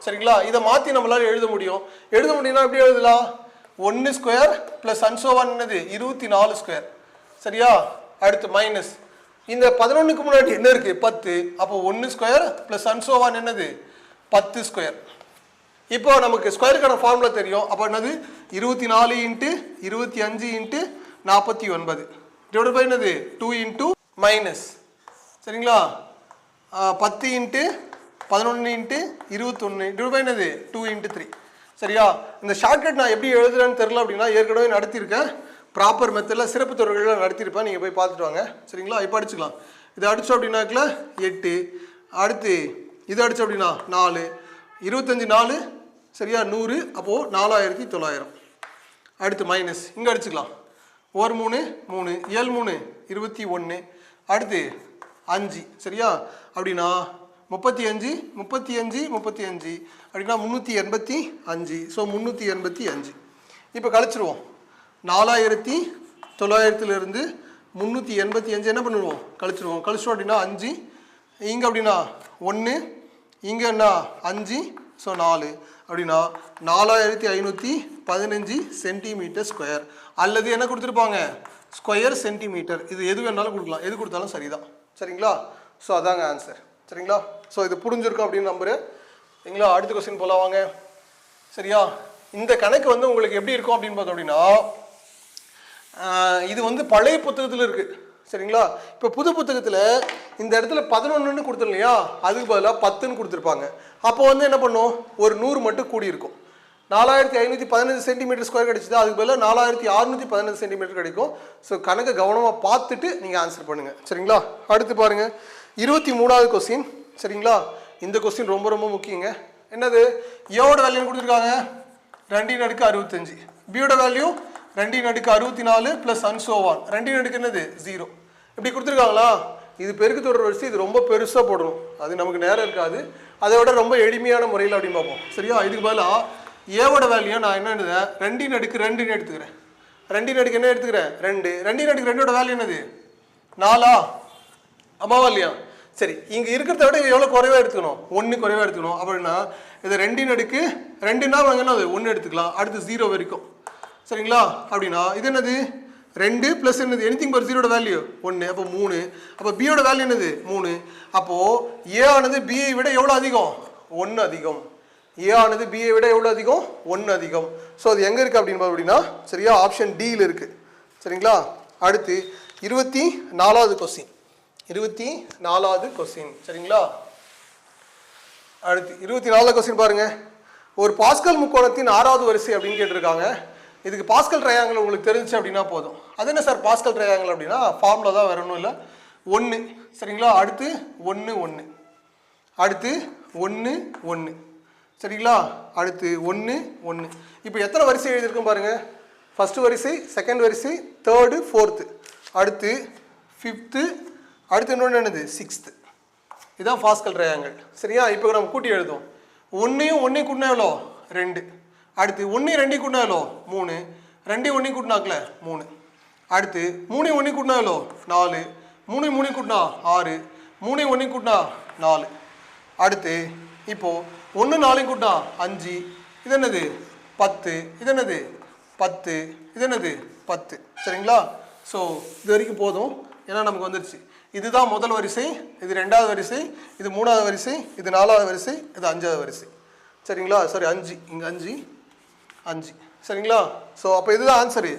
சரிங்களா. இதை மாற்றி நம்மளால் எழுத முடியும்னா எப்படி எழுதலாம் 1 square plus and so on என்னது 24 ஸ்கொயர் சரியா. அடுத்து மைனஸ் இந்த 11க்கு முன்னாடி என்ன இருக்குது 10. அப்போ 1 square plus and so on என்னது 10 ஸ்கொயர். இப்போ நமக்கு ஸ்கொயருக்கான ஃபார்முலா தெரியும். அப்போ என்னது 24 × 25 × 49 டிவைட் பை என்னது 2 × மைனஸ் சரிங்களா 10 × 11 × 21 டிவைட் பை என்னது 2 × 3 சரியா. இந்த ஷார்ட்கட் நான் எப்படி எழுதுறேன்னு தெரியல அப்படின்னா ஏற்கனவே நடத்தியிருக்கேன். ப்ராப்பர் மெத்தடில் சிறப்பு தொடர்களில் நடத்தியிருப்பேன். நீங்கள் போய் பார்த்துட்டு வாங்க சரிங்களா. இப்போ அடிச்சுக்கலாம். இதை அடித்தோம் அப்படின்னாக்கில் 8. அடுத்து இதை அடித்தோம் அப்படின்னா 4 25 4 சரியா 100 அப்போது 4900. அடுத்து மைனஸ் இங்கே அடிச்சுக்கலாம். 1 3 3 7 3 21. அடுத்து 5 சரியா அப்படின்னா 35 35 35 அப்படின்னா 385. ஸோ 385. இப்போ கழிச்சிருவோம். 4900 385 என்ன பண்ணுவோம், கழிச்சிருவோம். கழிச்சிட்டோம் அப்படின்னா 5, இங்கே அப்படின்னா 1, இங்கே என்ன 5, ஸோ 4 அப்படின்னா 4515 சென்டிமீட்டர் ஸ்கொயர். அல்லது என்ன கொடுத்துருப்பாங்க, ஸ்கொயர் சென்டிமீட்டர். இது எது வேணாலும் கொடுக்கலாம், எது கொடுத்தாலும் சரிதான். சரிங்களா? ஸோ அதாங்க ஆன்சர். சரிங்களா? ஸோ இது புரிஞ்சிருக்கும் அப்படின்னு நம்புறேன். சரிங்களா? அடுத்த கொஸ்டின் போகலாம் வாங்க. சரியா? இந்த கணக்கு வந்து உங்களுக்கு எப்படி இருக்கும் அப்படின்னு பார்த்தோம் அப்படின்னா, இது வந்து பழைய புத்தகத்தில் இருக்குது. சரிங்களா? இப்போ புது புத்தகத்தில் இந்த இடத்துல 11ன்னு கொடுத்தோம் இல்லையா, அதுக்கு பதிலாக 10ன்னு கொடுத்துருப்பாங்க. அப்போ வந்து என்ன பண்ணும், ஒரு 100 மட்டும் கூடியிருக்கும். 4515 சென்டிமீட்டர் ஸ்கொயர் கிடைச்சிது, அதுக்கு பதிலாக 4615 சென்டிமீட்டர் கிடைக்கும். ஸோ கணக்கை கவனமாக பார்த்துட்டு நீங்கள் ஆன்சர் பண்ணுங்கள். சரிங்களா? அடுத்து பாருங்கள் 23வது கொஸ்டின். சரிங்களா? இந்த கொஸ்டின் ரொம்ப ரொம்ப முக்கியங்க. என்னது, ஏவோட வேல்யூ கொடுத்துருக்காங்க 2 × 65, பியோட வேல்யூ 2 × 64 ப்ளஸ் அன்சோவான். 2 என்னது 0. இப்படி கொடுத்துருக்காங்களா, இது பெருக்கு தொடர் வரிசை. இது ரொம்ப பெருசாக போடணும், அது நமக்கு நேரம் இருக்காது. அதை விட ரொம்ப எளிமையான முறையில் அப்படின்னு பார்ப்போம். சரியா? இதுக்கு பதிலாக ஏவோட வேல்யூ நான் என்ன எழுதுறேன், 2 × 2ன்னு எடுத்துக்கிறேன். 2 × என்ன எடுத்துக்கிறேன், 2. 2 × 2ஓட வேல்யூ என்னது 4. ஆமாவா இல்லையா? சரி, இங்கே இருக்கிறத விட எவ்வளோ குறைவாக எடுத்துக்கணும், 1 குறைவாக எடுத்துக்கணும். அப்படின்னா இது 2 × 2ன்னா நாங்கள் என்னது 1 எடுத்துக்கலாம், அடுத்து 0 வரைக்கும். சரிங்களா? அப்படின்னா இது என்னது 2 ப்ளஸ் என்னது எனிதிங் பர் 0ஓட வேல்யூ 1, அப்போ 3. அப்போ பியோட வேல்யூ என்னது 3. அப்போது ஏ ஆனது பிஐ விட எவ்வளோ அதிகம், 1 அதிகம். ஏ ஆனது பிஐ விட எவ்வளோ அதிகம், 1 அதிகம். ஸோ அது எங்கே இருக்குது அப்படின்னு அப்படின்னா, சரியா, ஆப்ஷன் டியில் இருக்குது. சரிங்களா? அடுத்து 24வது கொஸ்டின். 24வது கொஸ்டின். சரிங்களா? அடுத்து 24வது கொஸ்டின் பாருங்க. ஒரு பாஸ்கல் முக்கோணத்தின் 6வது வரிசை அப்படின்னு கேட்டிருக்காங்க. இதுக்கு பாஸ்கல் ட்ரையாங்கிள் உங்களுக்கு தெரிஞ்சு அப்படின்னா போதும். அது என்ன சார் பாஸ்கல் ட்ரையாங்கிள் அப்படின்னா, ஃபார்முலா தான், வேற ஒன்றும் இல்லை. 1. சரிங்களா? அடுத்து 1 1, அடுத்து 1 1. சரிங்களா? அடுத்து 1 1. இப்போ எத்தனை வரிசை எழுதியிருக்கும் பாருங்க. ஃபர்ஸ்ட் வரிசை, செகண்ட் வரிசை, தேர்டு, ஃபோர்த்து, அடுத்து 5th, அடுத்து இன்னொன்று என்னது 6th. இதுதான் பாஸ்கல் ட்ரையாங்கிள். சரியா? இப்போ நம்ம கூட்டி எழுதுவோம். 1ஐயும் 1ஐயும் கூட்டினா எவ்வளோ 2. அடுத்து 1ஐயும் 2ஐயும் கூட்டினா எவ்வளோ 3. 2ஐயும் 1ஐயும் கூட்டினாக்கல 3. அடுத்து 3ஐயும் 1ஐயும் கூட்டினா எவ்வளோ 4. 3ஐயும் 3ஐயும் கூட்டினா 6. 3ஐயும் 1ஐயும் கூட்டினா 4. அடுத்து இப்போது 1 4ஐயும் கூட்டினா 5. இது என்னது 10. இது என்னது 10. இது என்னது 10. சரிங்களா? ஸோ இது வரைக்கும் போதும், ஏன்னா நமக்கு வந்துடுச்சு. இதுதான் முதல் வரிசை, இது 2வது வரிசை, இது 3வது வரிசை, இது 4வது வரிசை, இது 5வது வரிசை. சரிங்களா? சரி, 5 இங்கே 5 5. சரிங்களா? ஸோ அப்போ இதுதான் ஆன்சரு.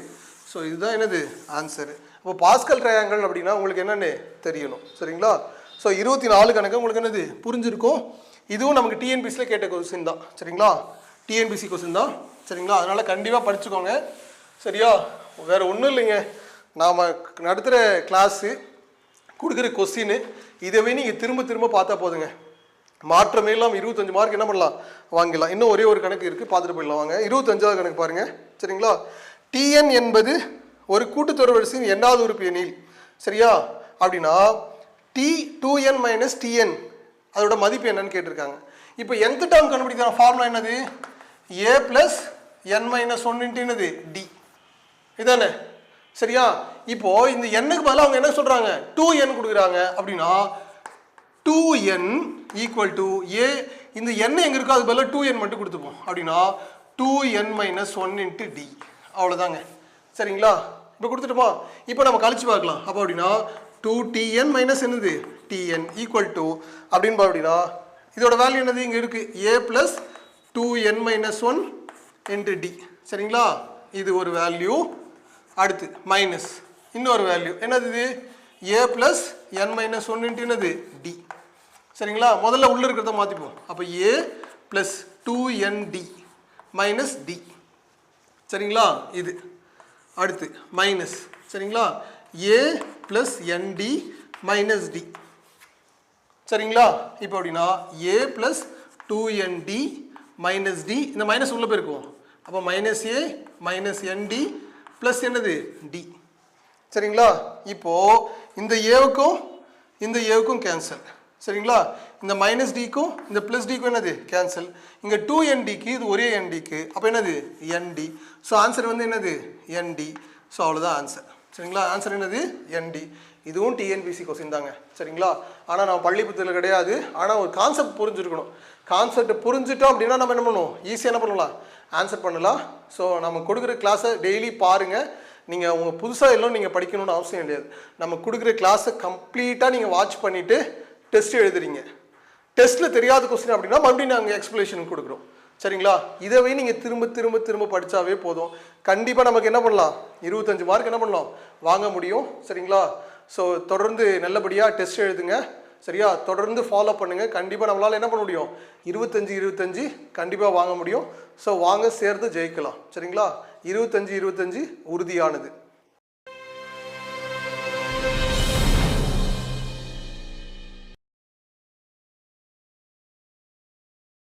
ஸோ இதுதான் என்னது ஆன்சரு. அப்போ பாஸ்கல் ட்ரையாங்கிள் அப்படின்னா உங்களுக்கு என்னென்னு தெரியணும். சரிங்களா? ஸோ 24 கணக்கு உங்களுக்கு என்னது புரிஞ்சிருக்கும். இதுவும் நமக்கு டிஎன்பிசியில் கேட்ட கொஸ்டின் தான். சரிங்களா? டிஎன்பிசி கொஸ்டின் தான். சரிங்களா? அதனால் கண்டிப்பாக படிச்சுக்கோங்க. சரியா? வேறு ஒன்றும் இல்லைங்க, நாம் நடத்துகிற கிளாஸு கொடுக்குற கொஸ்டின் இதவே நீங்கள் திரும்ப திரும்ப பார்த்தா போதுங்க. மாற்றமே இல்லாமல் 25 மார்க் என்ன பண்ணலாம், வாங்கிடலாம். இன்னும் ஒரே ஒரு கணக்கு இருக்குது, பார்த்துட்டு போயிடலாம் வாங்க. 25வது கணக்கு பாருங்கள். சரிங்களா? டிஎன் என்பது ஒரு கூட்டுத்தொடர் வரிசையின் எண்ணாவது உறுப்பு எண்ணில். சரியா? அப்படின்னா T2n மைனஸ் டிஎன் அதோட மதிப்பு என்னன்னு கேட்டிருக்காங்க. இப்போ nth டேர்ம் கண்டுபிடிக்கிற ஃபார்முலா என்னது, a plus n minus 1 into என்னது டி. இதானே? சரியா? இப்போ இந்த எண்ணுக்கு பதிலாக அவங்க என்ன சொல்றாங்க, 2n கொடுக்குறாங்க. அப்படின்னா 2n ஈக்குவல் டு a. இந்த n எங்க இருக்கோ அது பதிலாக 2n மட்டும் கொடுத்துப்போம். அப்படின்னா 2n மைனஸ் 1 இன்ட்டு டி. அவ்வளோதாங்க. சரிங்களா? இப்போ கொடுத்துட்டுமா, இப்போ நம்ம கழிச்சு பார்க்கலாம். அப்போ அப்படின்னா 2tn மைனஸ் என்னது tn ஈக்குவல் டு அப்படின்னு அப்படின்னா இதோட வேல்யூ என்னது இங்கே இருக்கு, a plus 2n minus 1 into d. சரிங்களா? இது ஒரு வேல்யூ. அடுத்து மைனஸ் இன்னொரு வேல்யூ என்னது, இது a plus n minus 1 into என்னது டி. சரிங்களா? முதல்ல உள்ள இருக்கிறத மாற்றிப்போம். அப்போ a plus 2nd minus d. சரிங்களா? இது அடுத்து மைனஸ். சரிங்களா? a plus nd minus d. சரிங்களா? இப்போ அப்படின்னா a plus 2nd minus d, இந்த மைனஸ் உள்ள போயிருக்கும். அப்போ minus a minus nd plus என்னது டி. சரிங்களா? இப்போ இந்த ஏவுக்கும் இந்த ஏவுக்கும் கேன்சல். சரிங்களா? இந்த மைனஸ் டிக்கும் இந்த ப்ளஸ் டிக்கும் என்னது கேன்சல். இங்கே 2NDக்கு இது ஒரே NDக்கு அப்போ என்னது ND. ஸோ ஆன்சர் வந்து என்னது ND. ஸோ அவ்வளோதான் ஆன்சர். சரிங்களா? ஆன்சர் என்னது ND. இதுவும் டிஎன்பிசி கொஸ்டின் தாங்க. சரிங்களா? ஆனால் நான் பள்ளி புத்தகத்தில் கிடையாது. ஆனால் ஒரு கான்செப்ட் புரிஞ்சுருக்கணும். கான்செப்ட் புரிஞ்சுட்டோம் அப்படின்னா நம்ம என்ன பண்ணுவோம், ஈஸியாக என்ன பண்ணலாம், ஆன்சர் பண்ணலாம். ஸோ நம்ம கொடுக்குற கிளாஸை டெய்லி பாருங்கள். நீங்கள் உங்கள் புதுசாக எல்லாம் நீங்கள் படிக்கணும்னு அவசியம் கிடையாது. நம்ம கொடுக்குற கிளாஸை கம்ப்ளீட்டாக நீங்கள் வாட்ச் பண்ணிவிட்டு டெஸ்ட் எழுதுறீங்க. டெஸ்ட்டில் தெரியாத கொஸ்டின் அப்படின்னா மறுபடியும் நாங்கள் எக்ஸ்ப்ளனேஷன் கொடுக்குறோம். சரிங்களா? இதவே நீங்கள் திரும்ப திரும்ப திரும்ப படித்தாவே போதும். கண்டிப்பாக நமக்கு என்ன பண்ணலாம், 25 மார்க் என்ன பண்ணலாம், வாங்க முடியும். சரிங்களா? ஸோ தொடர்ந்து நல்லபடியாக டெஸ்ட் எழுதுங்க. சரியா? தொடர்ந்து ஃபாலோ பண்ணுங்கள். கண்டிப்பாக நம்மளால் என்ன பண்ண முடியும், 25 கண்டிப்பாக வாங்க முடியும். ஸோ வாங்க சேர்ந்து ஜெயிக்கலாம். சரிங்களா? 25 உறுதியானது.